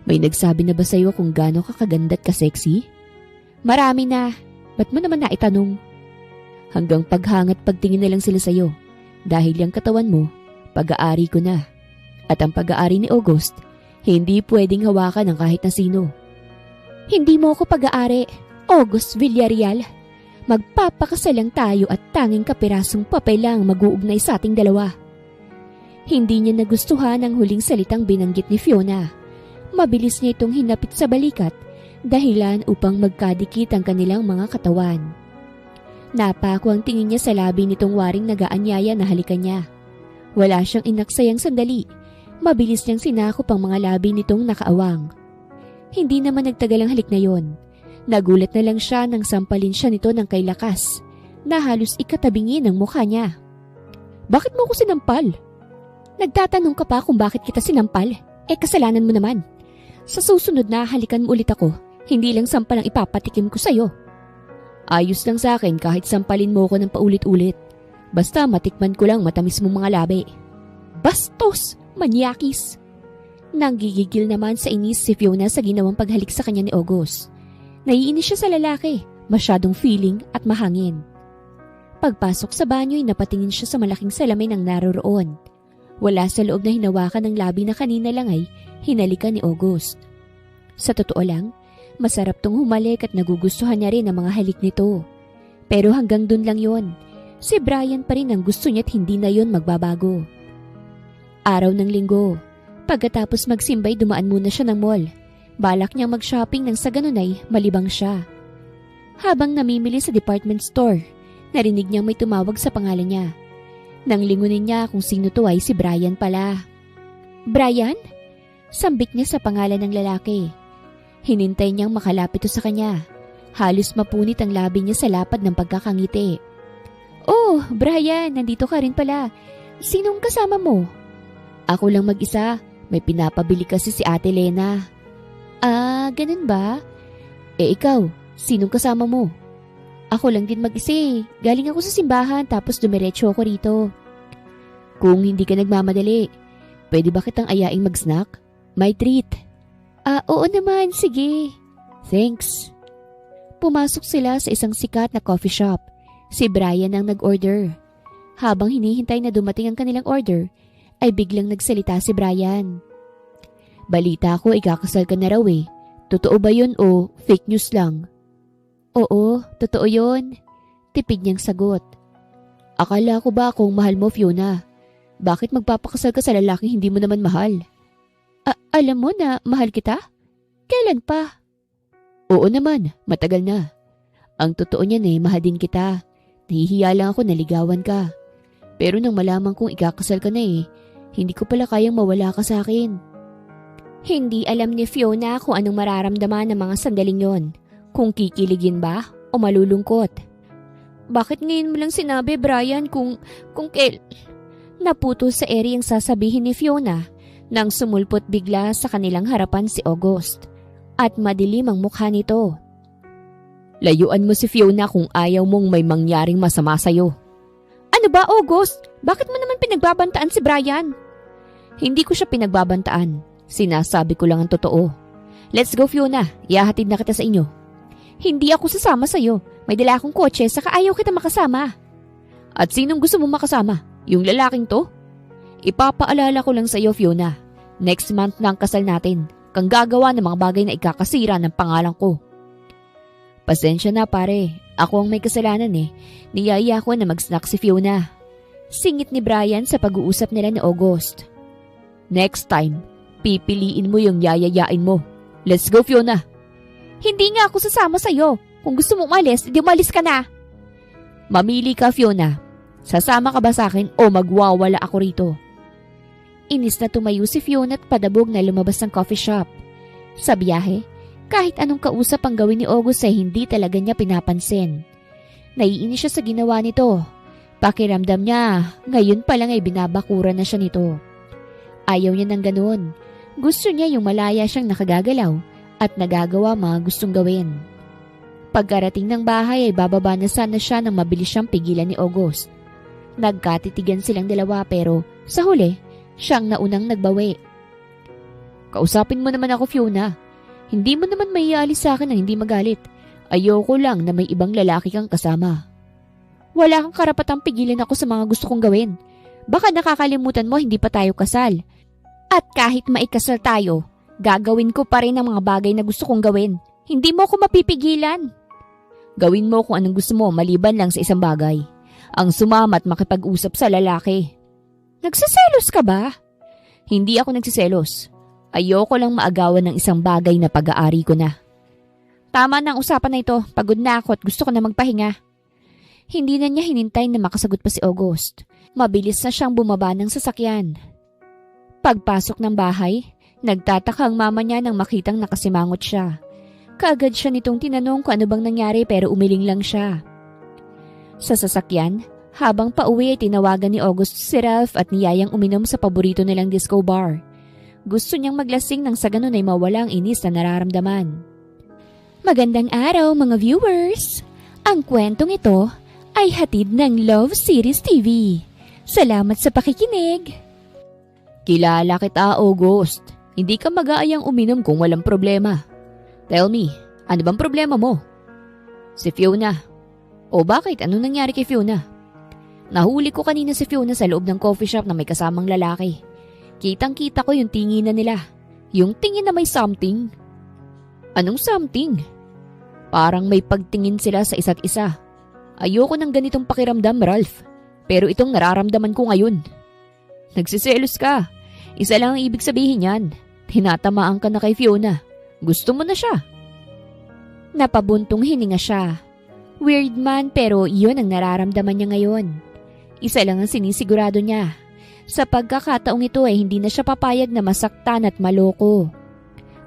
May nagsabi na ba sa'yo kung gaano ka kaganda at ka-sexy? Marami na. Ba't mo naman naitanong? Hanggang paghangat pagtingin na lang sila sa'yo. Dahil yung katawan mo, pag-aari ko na. At ang pag-aari ni August, hindi pwedeng hawakan ng kahit na sino. Hindi mo ako pag-aari, August Villarreal. Magpapakasal lang tayo at tanging kapirasong papel lang mag-uugnay sa ating dalawa. Hindi niya nagustuhan ang huling salitang binanggit ni Fiona. Mabilis niya itong hinapit sa balikat, dahilan upang magkadikit ang kanilang mga katawan. Napako ang tingin niya sa labi nitong waring nagaanyaya na halikan niya. Wala siyang inaksayang sandali. Mabilis niyang sinakop ang mga labi nitong nakaawang. Hindi naman nagtagal ang halik na yon. Nagulat na lang siya nang sampalin siya nito ng kay lakas, na halos ikatabingin ang mukha niya. Bakit mo ko sinampal? Nagtatanong ka pa kung bakit kita sinampal? Kasalanan mo naman. Sa susunod na halikan mo ulit ako, hindi lang sampal ang ipapatikim ko sa'yo. Ayos lang sa akin kahit sampalin mo ko ng paulit-ulit. Basta matikman ko lang matamis mong mga labi. Bastos! Manyakis! Nanggigigil naman sa inis si Fiona sa ginawang paghalik sa kanya ni August. Naiinis siya sa lalaki, masyadong feeling at mahangin. Pagpasok sa banyo'y napatingin siya sa malaking salamin ng naroroon. Wala sa loob na hinawakan ng labi na kanina lang ay hinalikan ni August. Sa totoo lang, masarap tong humalik at nagugustuhan niya rin ang mga halik nito. Pero hanggang dun lang yon. Si Brian pa rin ang gusto niya at hindi na yon magbabago. Araw ng linggo. Pagkatapos magsimbay dumaan muna siya ng mall. Balak niyang mag-shopping nang sa ganun ay malibang siya. Habang namimili sa department store, narinig niyang may tumawag sa pangalan niya. Nang lingunin niya kung sino to ay si Brian pala. Brian? Sambit niya sa pangalan ng lalaki. Hinintay niyang makalapit sa kanya. Halos mapunit ang labi niya sa lapad ng pagkakangiti. Oh, Brian, nandito ka rin pala. Sinong kasama mo? Ako lang mag-isa. May pinapabili kasi si Ate Lena. Ah, ganun ba? Ikaw, sinong kasama mo? Ako lang din mag-isa eh. Galing ako sa simbahan tapos dumiretso ako rito. Kung hindi ka nagmamadali, pwede ba kitang ayaing mag-snack? May treat. Oo naman, sige. Thanks. Pumasok sila sa isang sikat na coffee shop. Si Brian ang nag-order. Habang hinihintay na dumating ang kanilang order, ay biglang nagsalita si Brian. Balita ko ikakasal ka na raw eh. Totoo ba yun o fake news lang? Oo, totoo yun. Tipid niyang sagot. Akala ko ba kung mahal mo, Fiona? Bakit magpapakasal ka sa lalaking hindi mo naman mahal? Alam mo na mahal kita? Kailan pa? Oo naman, matagal na. Ang totoo niyan eh, mahal din kita. Nahihiya lang ako naligawan ka. Pero nang malaman kong ikakasal ka na eh, hindi ko pala kayang mawala ka sa akin. Hindi alam ni Fiona kung anong mararamdaman ng mga sandaling yon. kung kikiligin ba o malulungkot. Bakit ngayon mo lang sinabi, Brian, kung Naputo sa ere ang sasabihin ni Fiona nang sumulpot bigla sa kanilang harapan si August at madilim ang mukha nito. Layuan mo si Fiona kung ayaw mong may mangyaring masama sa'yo. Ano ba, August? Bakit mo naman pinagbabantaan si Brian? Hindi ko siya pinagbabantaan. Sinasabi ko lang ang totoo. Let's go, Fiona. Ihahatid na kita sa inyo. Hindi ako sasama sa'yo. May dala akong kotse saka ayaw kita makasama. At sinong gusto mong makasama? Yung lalaking to? Ipapaalala ko lang sa'yo, Fiona. Next month na ang kasal natin. Kang gagawa ng mga bagay na ikakasira ng pangalan ko. Pasensya na pare, ako ang may kasalanan eh. Niyaya ko na mag-snack si Fiona. Singit ni Brian sa pag-uusap nila ni August. Next time, pipiliin mo yung yayayain mo. Let's go, Fiona. Hindi nga ako sasama sa'yo. Kung gusto mo umalis, di umalis ka na. Mamili ka, Fiona. Sasama ka ba sa akin o magwawala ako rito? Inis na tumayo si Fiona at padabog na lumabas ng coffee shop. Sa biyahe, kahit anong kausap ang gawin ni August ay hindi talaga niya pinapansin. Naiinis siya sa ginawa nito. Pakiramdam niya, ngayon pa lang ay binabakuran na siya nito. Ayaw niya ng ganun. Gusto niya yung malaya siyang nakagagalaw at nagagawa mga gustong gawin. Pagkarating ng bahay ay bababa na sana siya nang mabilis siyang pigilan ni August. Nagkatitigan silang dalawa pero sa huli, siyang naunang nagbawi. Kausapin mo naman ako, Fiona. Hindi mo naman maiaalis sa akin na hindi magalit. Ayoko lang na may ibang lalaki kang kasama. Wala kang karapatang pigilan ako sa mga gusto kong gawin. Baka nakakalimutan mo hindi pa tayo kasal. At kahit maikasal tayo, gagawin ko pa rin ang mga bagay na gusto kong gawin. Hindi mo ako mapipigilan. Gawin mo kung anong gusto mo maliban lang sa isang bagay. Ang sumama at makipag-usap sa lalaki. Nagsiselos ka ba? Hindi ako nagsiselos. Ayoko lang maagawan ng isang bagay na pag-aari ko na. Tama na ang usapan na ito. Pagod na ako at gusto ko na magpahinga. Hindi na niya hinintay na makasagot pa si August. Mabilis na siyang bumaba ng sasakyan. Pagpasok ng bahay, nagtataka ang mama niya nang makitang nakasimangot siya. Kaagad siya nitong tinanong kung ano bang nangyari pero umiling lang siya. Sa sasakyan, habang pauwi ay tinawagan ni August si Ralph at niyayang uminom sa paborito nilang disco bar. Gusto niyang maglasing nang sa ganun ay mawala ang inis na nararamdaman. Magandang araw mga viewers! Ang kwentong ito ay hatid ng Love Series TV. Salamat sa pakikinig! Kilala kita, August. Hindi ka mag-aayang uminom kung walang problema. Tell me, ano bang problema mo? Si Fiona. O bakit? Ano nangyari kay Fiona? Nahuli ko kanina si Fiona sa loob ng coffee shop na may kasamang lalaki. Kitang-kita ko yung tinginan nila. Yung tingin na may something. Anong something? Parang may pagtingin sila sa isa't isa. Ayoko ng ganitong pakiramdam, Ralph. Pero itong nararamdaman ko ngayon. Nagsiselos ka. Isa lang ang ibig sabihin yan. Tinatamaan ka na kay Fiona. Gusto mo na siya. Napabuntong hininga siya. Weird man pero iyon ang nararamdaman niya ngayon. Isa lang ang sinisigurado niya. Sa pagkakataong ito ay hindi na siya papayag na masaktan at maloko.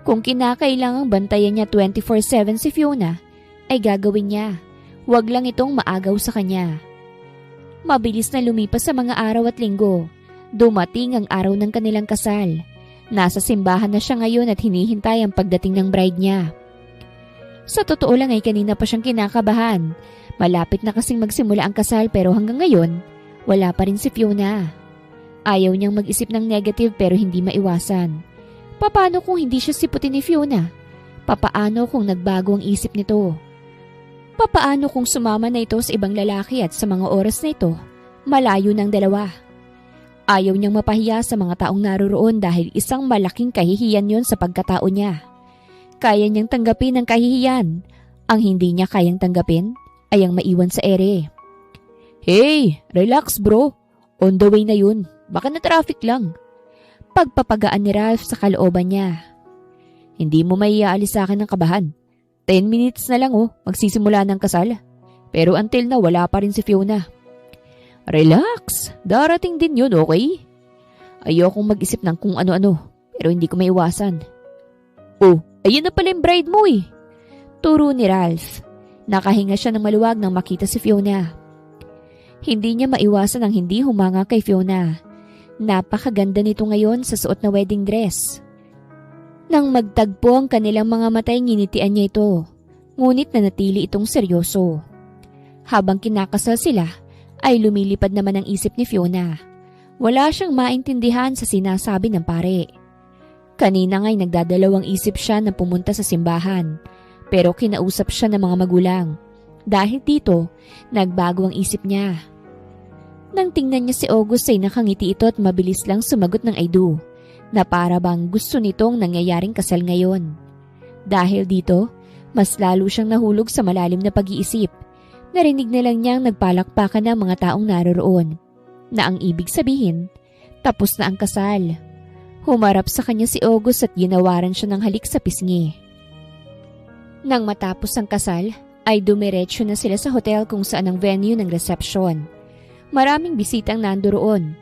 Kung kinakailangang bantayan niya 24/7 si Fiona, ay gagawin niya. Huwag lang itong maagaw sa kanya. Mabilis na lumipas sa mga araw at linggo. Dumating ang araw ng kanilang kasal. Nasa simbahan na siya ngayon at hinihintay ang pagdating ng bride niya. Sa totoo lang ay kanina pa siyang kinakabahan. Malapit na kasing magsimula ang kasal pero hanggang ngayon, wala pa rin si Fiona. Ayaw niyang mag-isip ng negative pero hindi maiwasan. Paano kung hindi siya siputin ni Fiona? Papaano kung nagbago ang isip nito? Papaano kung sumama na ito sa ibang lalaki at sa mga oras na ito, malayo ng dalawa? Ayaw niyang mapahiya sa mga taong naroroon dahil isang malaking kahihiyan yon sa pagkatao niya. Kaya niyang tanggapin ang kahihiyan. Ang hindi niya kayang tanggapin ay ang maiwan sa ere. Hey, relax bro. On the way na yun. Baka na traffic lang. Pagpapagaan ni Ralph sa kalooban niya. Hindi mo maiaalis sa akin ng kabahan. 10 minutes na lang magsisimula ng kasal. Pero until na wala pa rin si Fiona. Relax, darating din yun, okay? Ayokong mag-isip ng kung ano-ano, pero hindi ko maiwasan. Oh, ayun na pala yung bride mo eh. Turo ni Ralph. Nakahinga siya ng maluwag nang makita si Fiona. Hindi niya maiwasan ang hindi humanga kay Fiona. Napakaganda nito ngayon sa suot na wedding dress. Nang magtagpo ang kanilang mga matay, nginitian niya ito. Ngunit nanatili itong seryoso. Habang kinakasal sila, ay lumilipad naman ang isip ni Fiona. Wala siyang maintindihan sa sinasabi ng pare. Kanina nga'y nagdadalawang isip siya na pumunta sa simbahan. Pero kinausap siya ng mga magulang. Dahil dito, nagbago ang isip niya. Nang tingnan niya si August ay nakangiti ito at mabilis lang sumagot ng I do, na para bang gusto nitong nangyayaring kasal ngayon. Dahil dito, mas lalo siyang nahulog sa malalim na pag-iisip. Narinig na lang niyang nagpalakpakan ng mga taong naroroon, na ang ibig sabihin, tapos na ang kasal. Humarap sa kanya si August at ginawaran siya ng halik sa pisngi. Nang matapos ang kasal, ay dumiretso na sila sa hotel kung saan ang venue ng reception. Maraming bisitang nandoroon.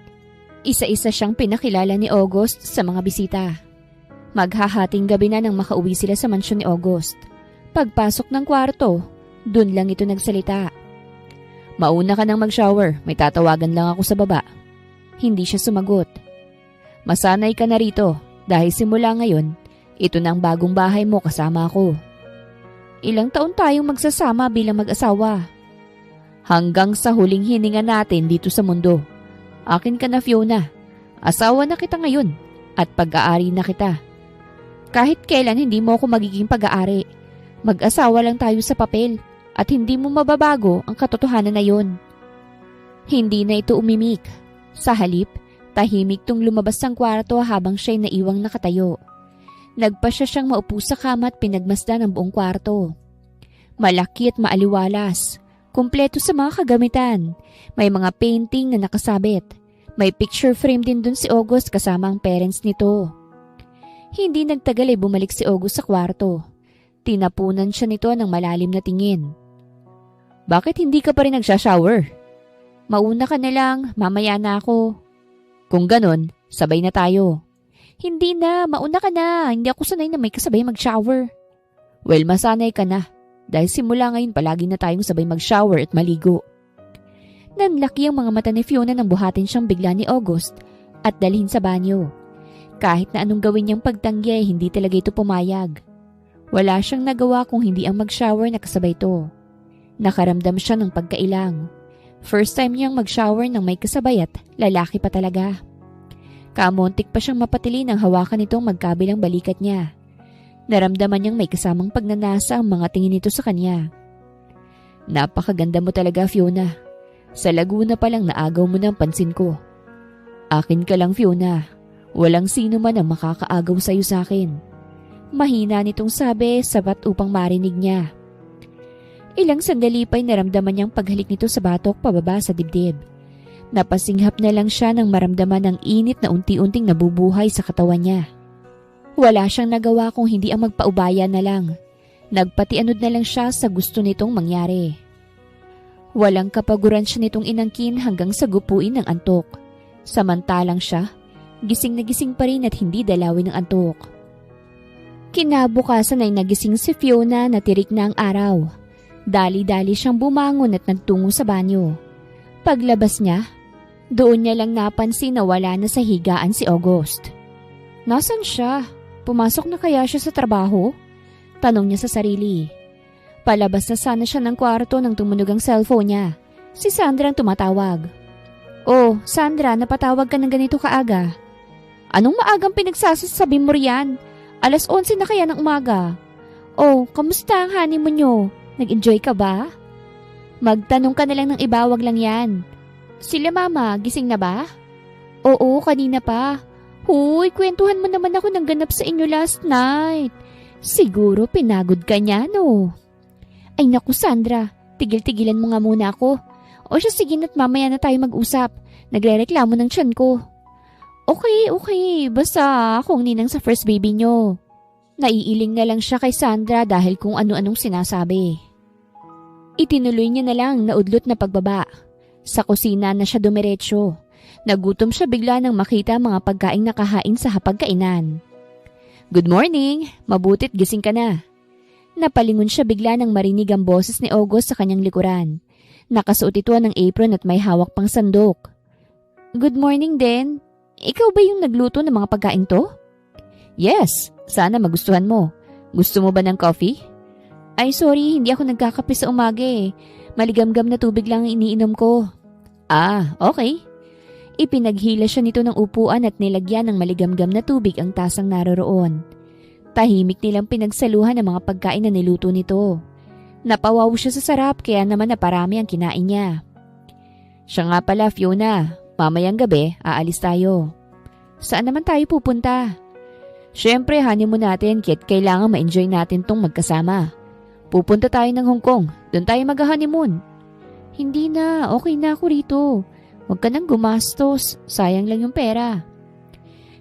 Isa-isa siyang pinakilala ni August sa mga bisita. Maghahating gabi na nang makauwi sila sa mansyon ni August. Pagpasok ng kwarto, dun lang ito nagsalita. Mauna ka nang mag-shower, may tatawagan lang ako sa baba. Hindi siya sumagot. Masanay ka na rito dahil simula ngayon, ito na ang bagong bahay mo kasama ako. Ilang taon tayong magsasama bilang mag-asawa. Hanggang sa huling hininga natin dito sa mundo. Akin ka na, Fiona. Asawa na kita ngayon at pag-aari na kita. Kahit kailan hindi mo ako magiging pag-aari. Mag-asawa lang tayo sa papel at hindi mo mababago ang katotohanan na yon. Hindi na ito umimik. Sa halip, tahimik tong lumabas ng kwarto habang siya'y naiwang nakatayo. Nagpasya siyang maupo sa kama at pinagmasdan ang buong kwarto. Malaki at maaliwalas. Kumpleto sa mga kagamitan. May mga painting na nakasabit. May picture frame din dun si August kasama ang parents nito. Hindi nagtagal ay bumalik si August sa kwarto. Tinapunan siya nito ng malalim na tingin. Bakit hindi ka pa rin nagsha-shower? Mauna ka na lang, mamaya na ako. Kung ganon, sabay na tayo. Hindi na, mauna ka na. Hindi ako sanay na may kasabay mag-shower. Well, masanay ka na. Dahil simula ngayon palagi na tayong sabay mag-shower at maligo. Nanlaki ang mga mata ni Fiona nang buhatin siyang bigla ni August at dalhin sa banyo. Kahit na anong gawin niyang pagtanggi ay hindi talaga ito pumayag. Wala siyang nagawa kung hindi ang mag-shower na kasabay ito. Nakaramdam siya ng pagkailang. First time niyang mag-shower nang may kasabay at lalaki pa talaga. Kamontik pa siyang mapatili nang hawakan itong magkabilang balikat niya. Naramdaman niyang may kasamang pagnanasa ang mga tingin nito sa kanya. Napakaganda mo talaga, Fiona. Sa Laguna pa lang naagaw mo ng pansin ko. Akin ka lang, Fiona. Walang sino man ang makakaagaw sa'yo sa akin. Mahina nitong sabi, sapat upang marinig niya. Ilang sandali pa'y naramdaman niyang paghalik nito sa batok pababa sa dibdib. Napasinghap na lang siya nang maramdaman ang init na unti-unting nabubuhay sa katawan niya. Wala siyang nagawa kung hindi ang magpaubaya na lang. Nagpatianod na lang siya sa gusto nitong mangyari. Walang kapaguran siya nitong inangkin hanggang sa gupuin ng antok. Samantalang siya, gising na gising pa rin at hindi dalawin ng antok. Kinabukasan ay nagising si Fiona na tirik na ang araw. Dali-dali siyang bumangon at nagtungo sa banyo. Paglabas niya, doon niya lang napansin na wala na sa higaan si August. Nasaan siya? Pumasok na kaya siya sa trabaho? Tanong niya sa sarili. Palabas na sana siya ng kwarto nang tumunog ang cellphone niya. Si Sandra ang tumatawag. Oh, Sandra, napatawag ka ng ganito kaaga. Anong maagang pinagsasasabi mo riyan? 11:00 na kaya ng umaga. Oh, kamusta ang honeymoon niyo? Nag-enjoy ka ba? Magtanong ka na lang ng iba, wag lang yan. Sila mama, gising na ba? Oo, kanina pa. Huy, kwentuhan mo naman ako ng ganap sa inyo last night. Siguro pinagod ka niya, no? Ay naku Sandra, tigil-tigilan mo nga muna ako. O siya sige na't mamaya na tayo mag-usap. Nagre-reklamo ng tiyan ko. Okay, basta akong ninang sa first baby nyo. Naiiling na lang siya kay Sandra dahil kung ano-anong sinasabi. Itinuloy niya na lang na udlot na pagbaba. Sa kusina na siya dumiretso. Nagutom siya bigla nang makita mga pagkaing nakahain sa hapagkainan. Good morning! Mabuti't gising ka na. Napalingon siya bigla nang marinig ang boses ni August sa kanyang likuran. Nakasuot ito ng apron at may hawak pang sandok. Good morning din. Ikaw ba yung nagluto ng mga pagkain to? Yes, sana magustuhan mo. Gusto mo ba ng coffee? Ay sorry, hindi ako nagkakape sa umaga eh. Maligamgam na tubig lang ang iniinom ko. Ah, okay. Ipinaghila siya nito ng upuan at nilagyan ng maligamgam na tubig ang tasang naroroon. Tahimik nilang pinagsaluhan ang mga pagkain na niluto nito. Napawaw siya sa sarap kaya naman naparami ang kinain niya. Siya nga pala, Fiona. Mamayang gabi, aalis tayo. Saan naman tayo pupunta? Siyempre, honeymoon natin kaya kailangan ma-enjoy natin tong magkasama. Pupunta tayo ng Hong Kong. Doon tayo mag-honeymoon. Hindi na, okay na ako rito. Huwag ka nang gumastos. Sayang lang yung pera.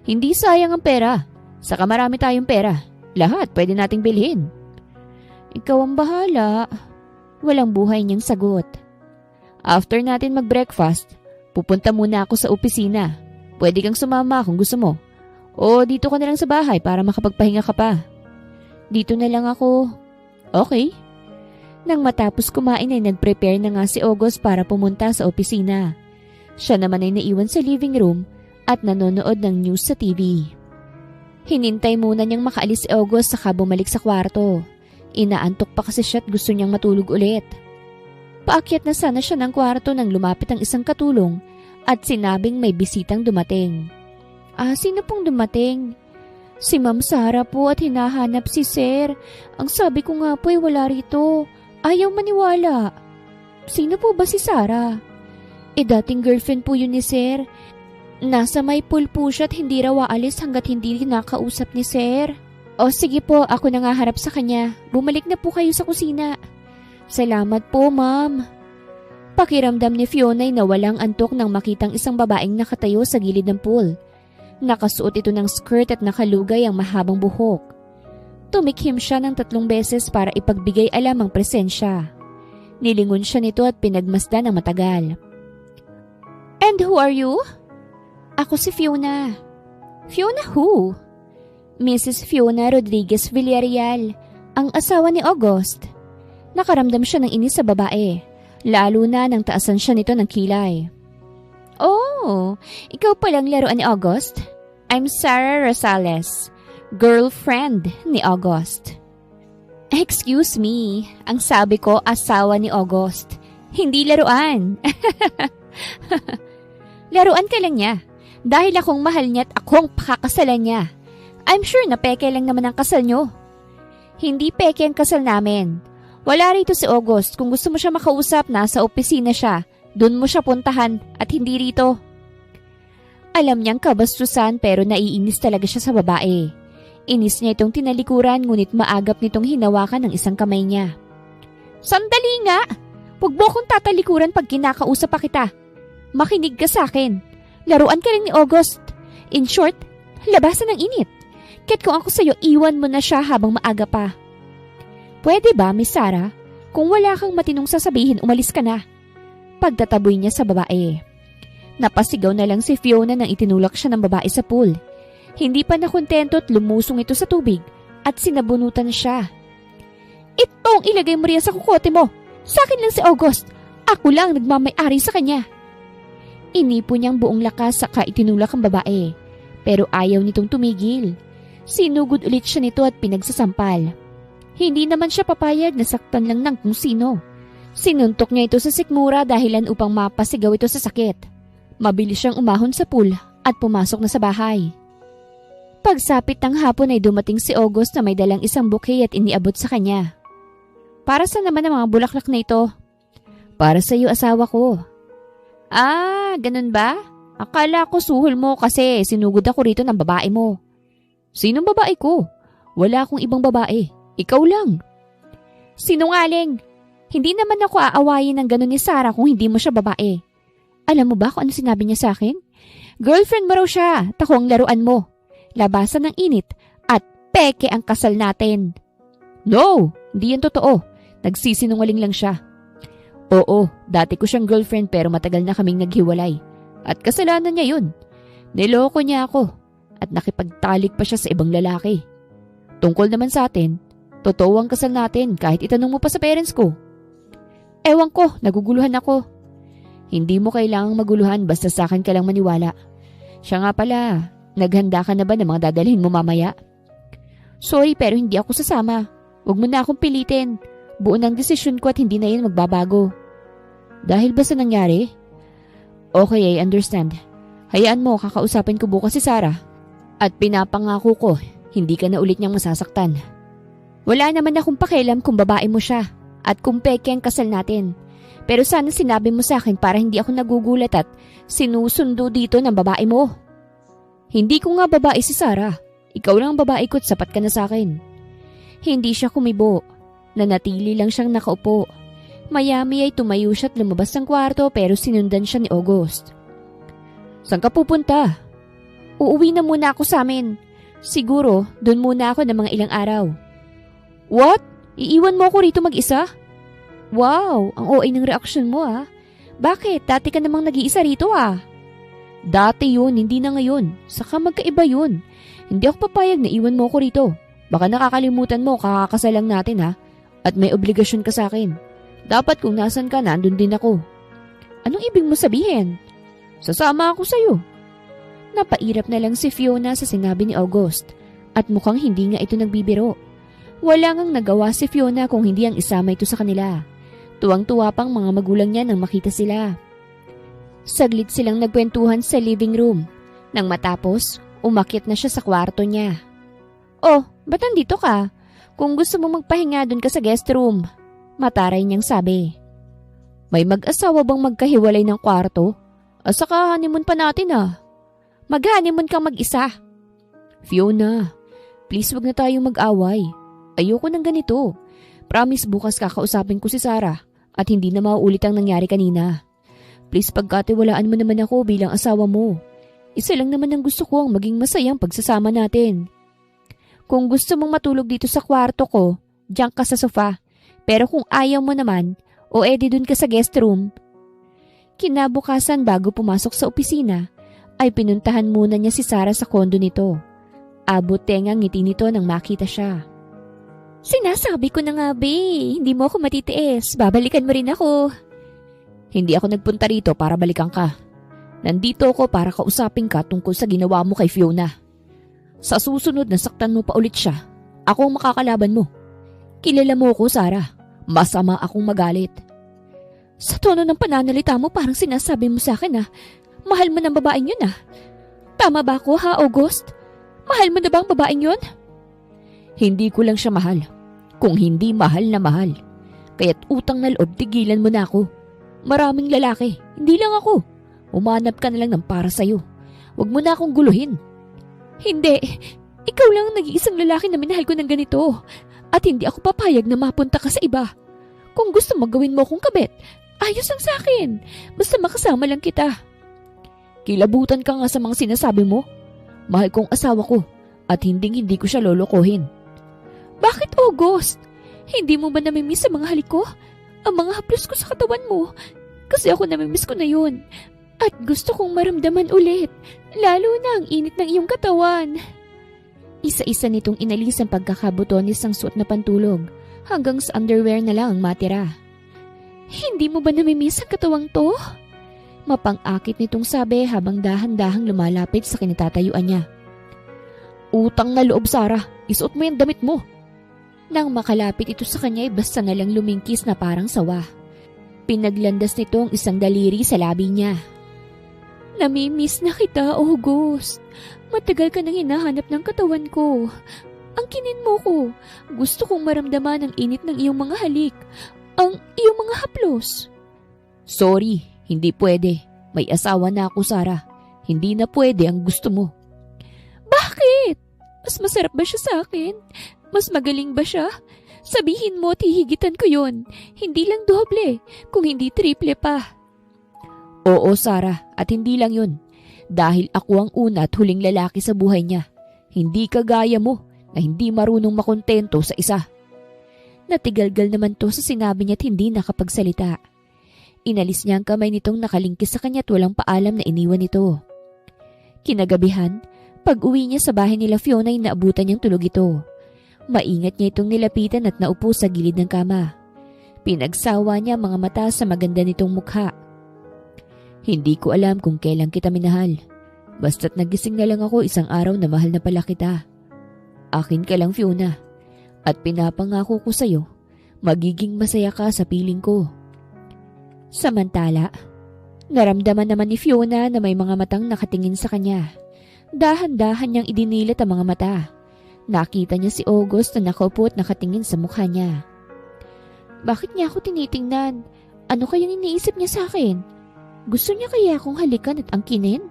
Hindi sayang ang pera. Saka marami tayong pera. Lahat pwede nating bilhin. Ikaw ang bahala. Walang buhay niyang sagot. After natin mag-breakfast, pupunta muna ako sa opisina. Pwede kang sumama kung gusto mo. O dito ka na lang sa bahay para makapagpahinga ka pa. Dito na lang ako. Okay. Nang matapos kumain ay nag-prepare na nga si August para pumunta sa opisina. Siya naman ay naiwan sa living room at nanonood ng news sa TV. Hinintay muna niyang makaalis si August saka bumalik sa kwarto. Inaantok pa kasi siya at gusto niyang matulog ulit. Paakyat na sana siya ng kwarto nang lumapit ang isang katulong at sinabing may bisitang dumating. Sino pong dumating? Si Ma'am Sarah po at hinahanap si Sir. Ang sabi ko nga po ay wala rito. Ayaw maniwala. Sino po ba si Sarah? Dating girlfriend po yun ni Sir. Nasa may pool po siya at hindi raw aalis hanggat hindi kinakausap ni Sir. O sige po, ako na nga harap sa kanya. Bumalik na po kayo sa kusina. Salamat po, Ma'am. Pakiramdam ni Fiona ay nawalang antok nang makitang isang babaeng nakatayo sa gilid ng pool. Nakasuot ito ng skirt at nakalugay ang mahabang buhok. Tumikhim siya ng 3 beses para ipagbigay alam ang presensya. Nilingon siya nito at pinagmasdan ng matagal. And who are you? Ako si Fiona. Fiona who? Mrs. Fiona Rodriguez Villarreal, ang asawa ni August. Nakaramdam siya ng inis sa babae, lalo na nang taasan siya nito ng kilay. Oh, ikaw palang laruan ni August? I'm Sarah Rosales, girlfriend ni August. Excuse me, ang sabi ko asawa ni August, hindi laruan. Laruan ka lang niya, dahil akong mahal niya at akong pakakasalan niya. I'm sure na peke lang naman ang kasal niyo. Hindi peke ang kasal namin. Wala rito si August, kung gusto mo siya makausap, nasa opisina siya. Doon mo siya puntahan at hindi rito. Alam niyang kabastusan pero naiinis talaga siya sa babae. Inis niya itong tinalikuran ngunit maagap nitong hinawakan ng isang kamay niya. Sandali nga! Huwag mo akong tatalikuran pag kinakausap pa kita. Makinig ka sa akin. Laruan ka lang ni August. In short, labasan ng init. Kaya't kung ako sa'yo, iwan mo na siya habang maaga pa. Pwede ba, Miss Sarah? Kung wala kang matinong sasabihin, umalis ka na. Pagtataboy niya sa babae. Napasigaw na lang si Fiona nang itinulak siya ng babae sa pool. Hindi pa nakontento at lumusong ito sa tubig at sinabunutan siya. Itong ilagay mo riyan sa kukote mo. Sa akin lang si August. Ako lang nagmamay-ari sa kanya. Inipo niyang buong lakas saka itinulak ang babae. Pero ayaw nitong tumigil. Sinugod ulit siya nito at pinagsasampal. Hindi naman siya papayag na saktan lang ng kung sino. Sinuntok niya ito sa sikmura dahilan upang mapasigaw ito sa sakit. Mabilis siyang umahon sa pool at pumasok na sa bahay. Pagsapit ng hapon ay dumating si August na may dalang isang bouquet at iniabot sa kanya. Para sa naman ang mga bulaklak na ito? Para sa iyo, asawa ko. Ganun ba? Akala ko suhol mo kasi sinugod ako rito ng babae mo. Sinong babae ko? Wala akong ibang babae. Ikaw lang. Sinungaling. Hindi naman ako aawayin ng ganun ni Sarah kung hindi mo siya babae. Alam mo ba kung ano sinabi niya sa akin? Girlfriend mo raw siya, tako ang laruan mo. Labasan ng init at peke ang kasal natin. No, hindi yan totoo. Nagsisinungaling lang siya. Oo, dati ko siyang girlfriend pero matagal na kaming naghiwalay. At kasalanan niya yun. Niloko niya ako at nakipagtalik pa siya sa ibang lalaki. Tungkol naman sa atin, Totoo ang kasal natin kahit itanong mo pa sa parents ko. Ewan ko, naguguluhan ako. Hindi mo kailangang maguluhan basta sa akin ka lang maniwala. Siya nga pala, naghanda ka na ba ng mga dadalhin mo mamaya? Sorry pero hindi ako sasama. Huwag mo na akong pilitin. Buo ng desisyon ko at hindi na yan magbabago. Dahil ba sa nangyari? Okay, I understand. Hayaan mo, kakausapin ko bukas si Sarah. At pinapangako ko, hindi ka na ulit niyang masasaktan. Wala naman akong pakialam kung babae mo siya at kung peke ang kasal natin. Pero sana sinabi mo sa akin para hindi ako nagugulat at sinusundo dito ng babae mo. Hindi ko nga babae si Sarah. Ikaw lang ang babae ko at sapat ka na sa akin. Hindi siya kumibo. Nanatili lang siyang nakaupo. Maya-maya ay tumayo siya at lumabas ng kwarto pero sinundan siya ni August. Saan ka pupunta? Uuwi na muna ako sa amin. Siguro, doon muna ako ng mga ilang araw. What? Iiwan mo ako rito mag-isa? Wow, ang OA ng reaksyon mo ah. Bakit? Dati ka namang nag-iisa rito ah. Dati yun, hindi na ngayon. Saka magkaiba yun. Hindi ako papayag na iwan mo ako rito. Baka nakakalimutan mo, kakakasal lang natin ha. At may obligasyon ka sa akin. Dapat kung nasan ka, nandun din ako. Anong ibig mo sabihin? Sasama ako sa'yo. Napairap na lang si Fiona sa sinabi ni August. At mukhang hindi nga ito nagbibiro. Wala ngang nagawa si Fiona kung hindi ang isama ito sa kanila. Tuwang-tuwa pang mga magulang niya nang makita sila. Saglit silang nagkwentuhan sa living room. Nang matapos, umakyat na siya sa kwarto niya. Oh, ba't nandito ka? Kung gusto mo magpahinga dun ka sa guest room. Mataray niyang sabi. May mag-asawa bang magkahiwalay ng kwarto? Saka honeymoon pa natin ah. Mag-honeymoon kang mag-isa. Fiona, please wag na tayong mag-away. Ayoko ng ganito. Promise bukas kakausapin ko si Sarah at hindi na mauulit ang nangyari kanina. Please pagkatiwalaan mo naman ako bilang asawa mo. Isa lang naman ang gusto ko ang maging masayang pagsasama natin. Kung gusto mong matulog dito sa kwarto ko, diyan ka sa sofa. Pero kung ayaw mo naman, o edi dun ka sa guest room. Kinabukasan bago pumasok sa opisina, ay pinuntahan muna niya si Sarah sa kondo nito. Abot tengang ngiti nito nang makita siya. Sinasabi ko na nga, be, hindi mo ako matitiis. Babalikan mo rin ako. Hindi ako nagpunta rito para balikan ka. Nandito ako para kausapin ka tungkol sa ginawa mo kay Fiona. Sa susunod na saktan mo pa ulit siya, ako ang makakalaban mo. Kilala mo ako, Sarah. Masama akong magalit. Sa tono ng pananalita mo parang sinasabi mo sa akin mahal mo ng babaeng yun Tama ba ako ha, August? Mahal mo na ba ang babaeng yun? Hindi ko lang siya mahal. Kung hindi mahal na mahal. Kaya't utang na loob, tigilan mo na ako. Maraming lalaki, hindi lang ako. Umanap ka na lang ng para sa'yo. Huwag mo na akong guluhin. Hindi. Ikaw lang ang nag-iisang lalaki na minahal ko ng ganito. At hindi ako papayag na mapunta ka sa iba. Kung gusto mo gawin mo akong kabit, ayos ang sakin. Basta makasama lang kita. Kilabutan ka nga sa mga sinasabi mo. Mahal kong asawa ko at hindi ko siya lolokohin. Bakit, August? Hindi mo ba namimiss sa mga halik ko? Ang mga haplos ko sa katawan mo. Kasi ako namimiss ko na yun. At gusto kong maramdaman ulit. Lalo na ang init ng iyong katawan. Isa-isa nitong inalis ang pagkakabutonis ng suot na pantulog. Hanggang sa underwear na lang ang matira. Hindi mo ba namimiss ang katawang to? Mapang-akit nitong sabi habang dahan-dahang lumalapit sa kinatatayuan niya. Utang na loob, Sarah. Isuot mo yung damit mo. Nang makalapit ito sa kanya ay basta na lang lumingkis na parang sawa. Pinaglandas nito ang isang daliri sa labi niya. Namimiss na kita, August. Matagal ka nang hinahanap ng katawan ko. Angkinin mo ko. Gusto kong maramdaman ang init ng iyong mga halik. Ang iyong mga haplos. Sorry, hindi pwede. May asawa na ako, Sarah. Hindi na pwede ang gusto mo. Bakit? Mas masarap ba siya sa akin? Mas magaling ba siya? Sabihin mo at hihigitan ko yun. Hindi lang doble, kung hindi triple pa. Oo, Sarah, at hindi lang yun. Dahil ako ang una at huling lalaki sa buhay niya. Hindi kagaya mo na hindi marunong makontento sa isa. Natigalgal naman to sa sinabi niya at hindi nakapagsalita. Inalis niya ang kamay nitong nakalingkis sa kanya at walang paalam na iniwan nito. Kinagabihan, pag uwi niya sa bahay nila Fiona ay naabutan niyang tulog ito. Maingat niya itong nilapitan at naupo sa gilid ng kama. Pinagsawa niya mga mata sa maganda nitong mukha. Hindi ko alam kung kailan kita minahal. Basta't nagising na lang ako isang araw na mahal na pala kita. Akin ka lang, Fiona. At pinapangako ko sa'yo, magiging masaya ka sa piling ko. Samantala, naramdaman naman ni Fiona na may mga matang nakatingin sa kanya. Dahan-dahan niyang idinilat ang mga mata. Nakita niya si August na nakaupo at nakatingin sa mukha niya. Bakit niya ako tinitingnan? Ano kayang iniisip niya sa akin? Gusto niya kaya akong halikan at angkinin?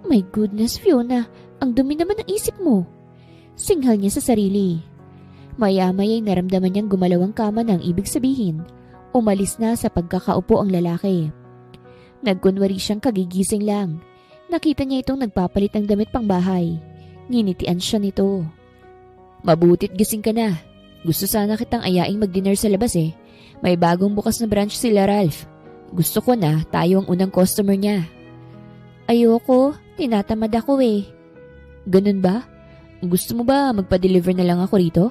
My goodness, Fiona, ang dumi naman ng isip mo. Singhal niya sa sarili. Maya-maya'y naramdaman niyang gumalaw ang kama ng ibig sabihin. Umalis na sa pagkakaupo ang lalaki. Nagkunwari siyang kagigising lang. Nakita niya itong nagpapalit ng damit pang bahay. Nginitian siya nito. Mabutit gising ka na. Gusto sana kitang ayaing mag-dinner sa labas eh. May bagong bukas na branch sila Ralph. Gusto ko na tayo ang unang customer niya. Ayoko, tinatamad ako eh. Ganun ba? Gusto mo ba magpa-deliver na lang ako rito?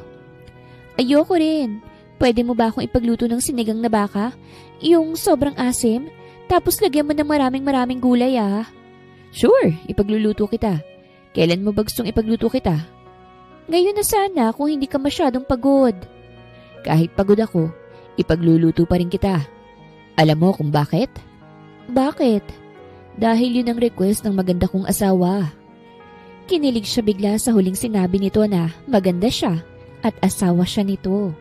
Ayoko rin. Pwede mo ba akong ipagluto ng sinigang na baka? Yung sobrang asim? Tapos lagyan mo ng maraming gulay ah. Sure, ipagluluto kita. Kailan mo ba gustong ipagluto kita? Ngayon na sana kung hindi ka masyadong pagod. Kahit pagod ako, ipagluluto pa rin kita. Alam mo kung bakit? Bakit? Dahil yun ang request ng maganda kong asawa. Kinilig siya bigla sa huling sinabi nito na maganda siya at asawa siya nito.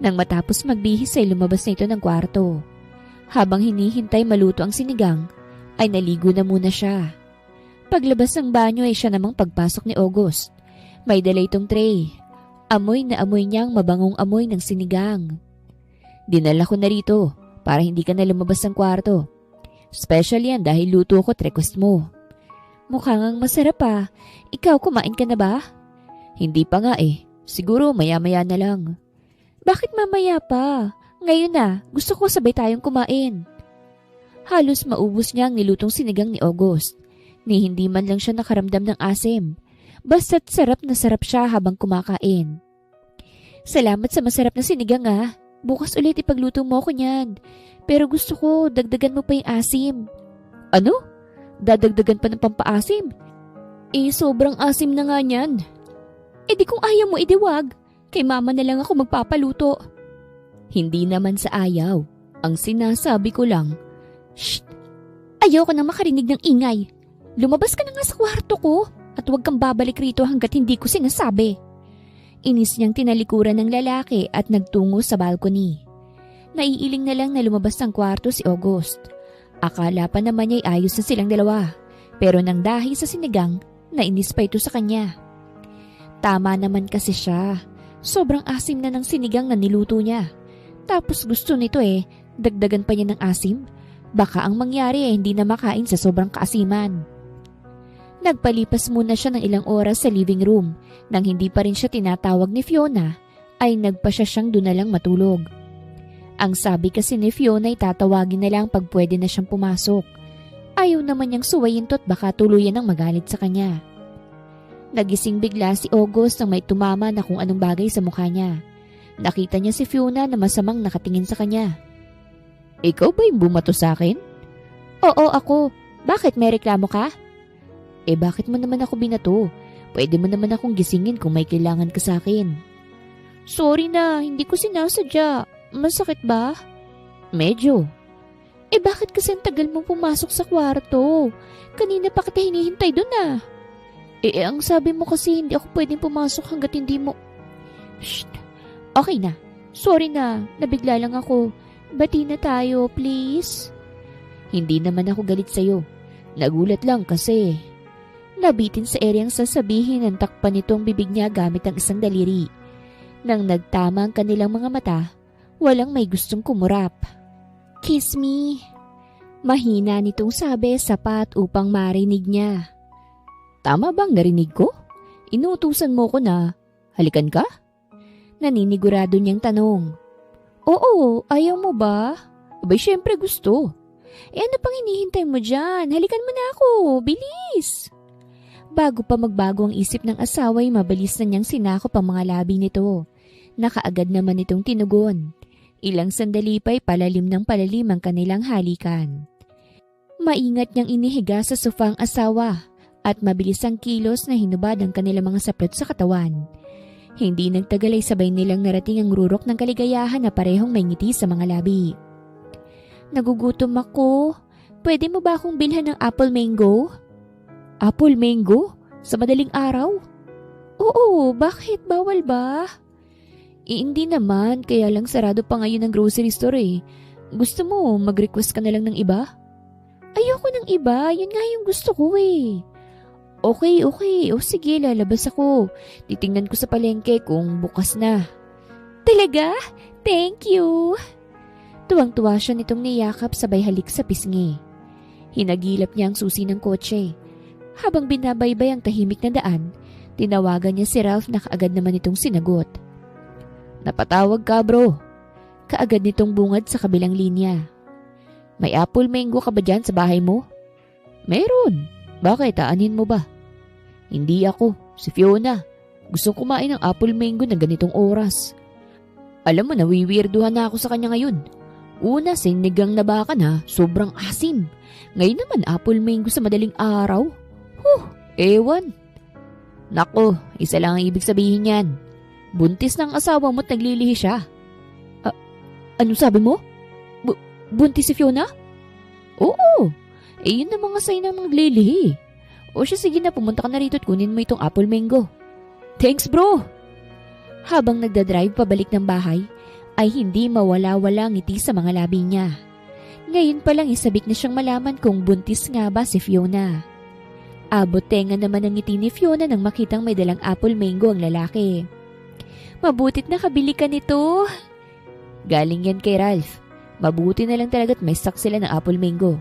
Nang matapos magbihis ay lumabas na ito ng kwarto. Habang hinihintay maluto ang sinigang, ay naligo na muna siya. Paglabas ng banyo ay siya namang pagpasok ni August. May dala itong tray. Amoy na amoy niyang mabangong amoy ng sinigang. Dinala ko na rito para hindi ka na lumabas ng kwarto. Special yan dahil luto ko at request mo. Mukhang ang masarap ah. Ikaw kumain ka na ba? Hindi pa nga eh. Siguro maya-maya na lang. Bakit mamaya pa? Ngayon na, gusto ko sabay tayong kumain. Halos maubos niya ang nilutong sinigang ni August. Ni hindi man lang siya nakaramdam ng asim. Basta't sarap na sarap siya habang kumakain. Salamat sa masarap na sinigang ah. Bukas ulit ipagluto mo ko niyan. Pero gusto ko dagdagan mo pa yung asim. Ano? Dadagdagan pa ng pampaasim? Eh sobrang asim na nga niyan. Eh di kung ayaw mo idiwag. Kay mama na lang ako magpapaluto. Hindi naman sa ayaw. Ang sinasabi ko lang, shh! Ayaw ko nang makarinig ng ingay. Lumabas ka na nga sa kwarto ko at huwag kang babalik rito hanggat hindi ko sinasabi. Inis niyang tinalikuran ng lalaki at nagtungo sa balcony. Naiiling na lang na lumabas ng kwarto si August. Akala pa naman niya'y ayos na silang dalawa. Pero nang dahil sa sinigang, nainis pa ito sa kanya. Tama naman kasi siya. Sobrang asim na ng sinigang na niluto niya. Tapos gusto nito dagdagan pa niya ng asim. Baka ang mangyari hindi na makain sa sobrang kaasiman. Nagpalipas muna siya ng ilang oras sa living room. Nang hindi pa rin siya tinatawag ni Fiona, ay nagpa siya siyang doon na lang matulog. Ang sabi kasi ni Fiona ay tatawagin na lang pag pwede na siyang pumasok. Ayaw naman niyang suwayin to at baka tuluyan ang magalit sa kanya. Nagising bigla si August nang may tumama na kung anong bagay sa mukha niya. Nakita niya si Fiona na masamang nakatingin sa kanya. Ikaw ba yung bumato sa akin? Oo, ako. Bakit may reklamo ka? Bakit mo naman ako binato? Pwede mo naman akong gisingin kung may kailangan ka sa akin. Sorry na, hindi ko sinasadya. Masakit ba? Medyo. Bakit kasi ang tagal mong pumasok sa kwarto? Kanina pa kita hinihintay doon ah. Ang sabi mo kasi hindi ako pwedeng pumasok hanggat hindi mo... Shh! Okay na. Sorry na. Nabigla lang ako. Bati na tayo, please. Hindi naman ako galit sa'yo. Nagulat lang kasi... Nabitin sa eryang sasabihin ng takpan nitong bibig niya gamit ang isang daliri. Nang nagtama ang kanilang mga mata, walang may gustong kumurap. Kiss me. Mahina nitong sabi sapat upang marinig niya. Tama bang narinig ko? Inuutusan mo ko na halikan ka? Naninigurado niyang tanong. Oo, ayaw mo ba? Abay syempre gusto. Ano pang hinihintay mo dyan? Halikan mo na ako, bilis! Bago pa magbago ang isip ng asawa ay mabilis na niyang sinakop ang mga labi nito. Nakaagad naman itong tinugon. Ilang sandali pa'y palalim ng palalim ang kanilang halikan. Maingat niyang inihiga sa sofa ang asawa at mabilis ang kilos na hinubad ang kanilang mga saplot sa katawan. Hindi nagtagal ay sabay nilang narating ang rurok ng kaligayahan na parehong may ngiti sa mga labi. Nagugutom ako. Pwede mo ba akong bilhan ng apple mango? Apple mango? Sa madaling araw? Oo, bakit? Bawal ba? Hindi naman, kaya lang sarado pa ngayon ang grocery store eh. Gusto mo, mag-request ka na lang ng iba? Ayoko ng iba, yun nga yung gusto ko eh. Okay. O sige, lalabas ako. Titingnan ko sa palengke kung bukas na. Talaga? Thank you. Tuwang-tuwa siya nitong niyakap sabay halik sa pisngi. Hinagilap niya ang susi ng kotse. Habang binabaybay ang tahimik na daan, tinawagan niya si Ralph na kaagad naman itong sinagot. Napatawag ka bro. Kaagad nitong bungad sa kabilang linya. May apple mango ka ba dyan sa bahay mo? Meron. Bakit? Aanin mo ba? Hindi ako. Si Fiona. Gusto kumain ng apple mango na ganitong oras. Alam mo, nawiwirduhan na ako sa kanya ngayon. Una, sinigang na baka na, sobrang asim. Ngayon naman, apple mango sa madaling araw. Ewan. Nako, isa lang ang ibig sabihin yan. Buntis ng asawa mo't naglilihi siya. Ano sabi mo? Buntis si Fiona? Oo. Yun ang mga sign ng naglilihi. O siya, sige na, pumunta ka na rito at kunin mo itong apple mango. Thanks bro! Habang nagdadrive pabalik ng bahay, ay hindi mawala-wala ngiti sa mga labi niya. Ngayon pa lang isabik na siyang malaman kung buntis nga ba si Fiona. Abot tenga naman ang ngiti ni Fiona nang makitang may dalang apple mango ang lalaki. Mabutit na kabili ka nito. Galing yan kay Ralph. Mabuti na lang talaga't may stock sila ng apple mango.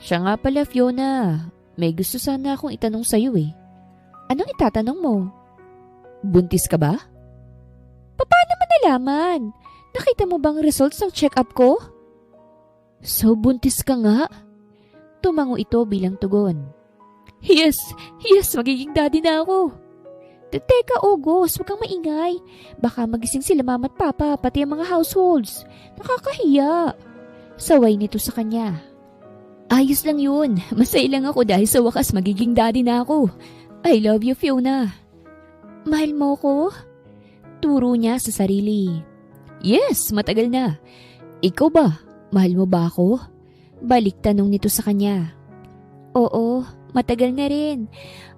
Siya nga pala Fiona, may gusto sana akong itanong sa'yo eh. Anong itatanong mo? Buntis ka ba? Paano mo nalaman? Nakita mo bang results ng check-up ko? So buntis ka nga? Tumango ito bilang tugon. Yes, magiging daddy na ako. Teka, August, huwag kang maingay. Baka magising sila mama at papa, pati ang mga households. Nakakahiya. Saway nito sa kanya. Ayos lang yun. Masaya lang ako dahil sa wakas magiging daddy na ako. I love you, Fiona. Mahal mo ko? Turo niya sa sarili. Yes, matagal na. Ikaw ba? Mahal mo ba ako? Balik tanong nito sa kanya. Oo, matagal na rin.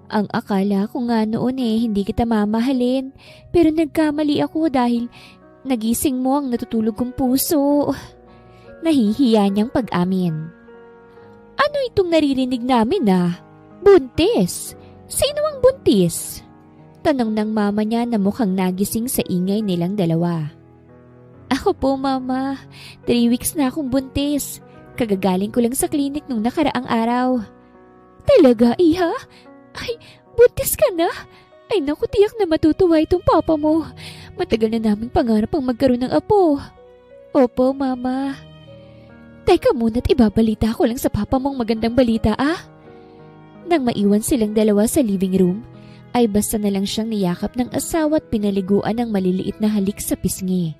Ang akala ko nga noon hindi kita mamahalin. Pero nagkamali ako dahil nagising mo ang natutulog kong puso. Nahihiya niyang pag-amin. Ano itong naririnig namin Buntis! Sino ang buntis? Tanong ng mama niya na mukhang nagising sa ingay nilang dalawa. Ako po mama, 3 weeks na akong buntis. Kagagaling ko lang sa klinik nung nakaraang araw. Talaga, iha? Ay, buntis ka na? Ay naku, tiyak na matutuwa itong papa mo. Matagal na naming pangarap ang magkaroon ng apo. Opo mama. Teka muna't ibabalita ko lang sa papa mong magandang balita Nang maiwan silang dalawa sa living room, ay basta na lang siyang niyakap ng asawa at pinaliguan ng maliliit na halik sa pisngi.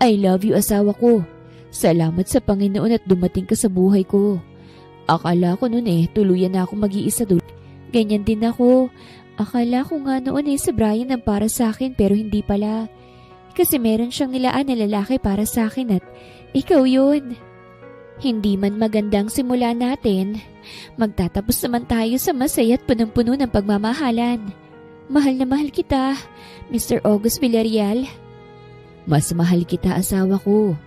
I love you asawa ko. Salamat sa Panginoon at dumating ka sa buhay ko. Akala ko noon tuluyan na ako mag-iisa doon. Ganyan din ako. Akala ko nga noon si Brian ang para sa akin pero hindi pala. Kasi meron siyang nilaan na lalaki para sa akin at ikaw yun. Hindi man magandang simula natin, magtatapos naman tayo sa masaya at punong-puno ng pagmamahalan. Mahal na mahal kita, Mr. August Villarreal. Mas mahal kita asawa ko.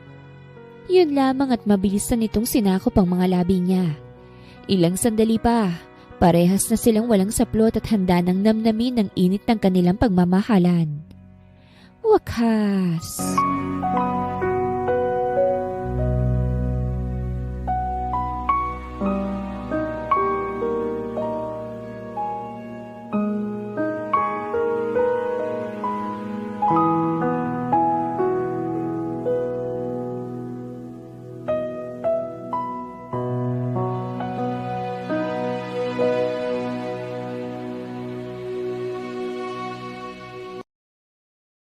Yun lamang at mabilis na nitong sinakop ang mga labi niya. Ilang sandali pa, parehas na silang walang saplot at handa ng namnamin ang init ng kanilang pagmamahalan. Wakas.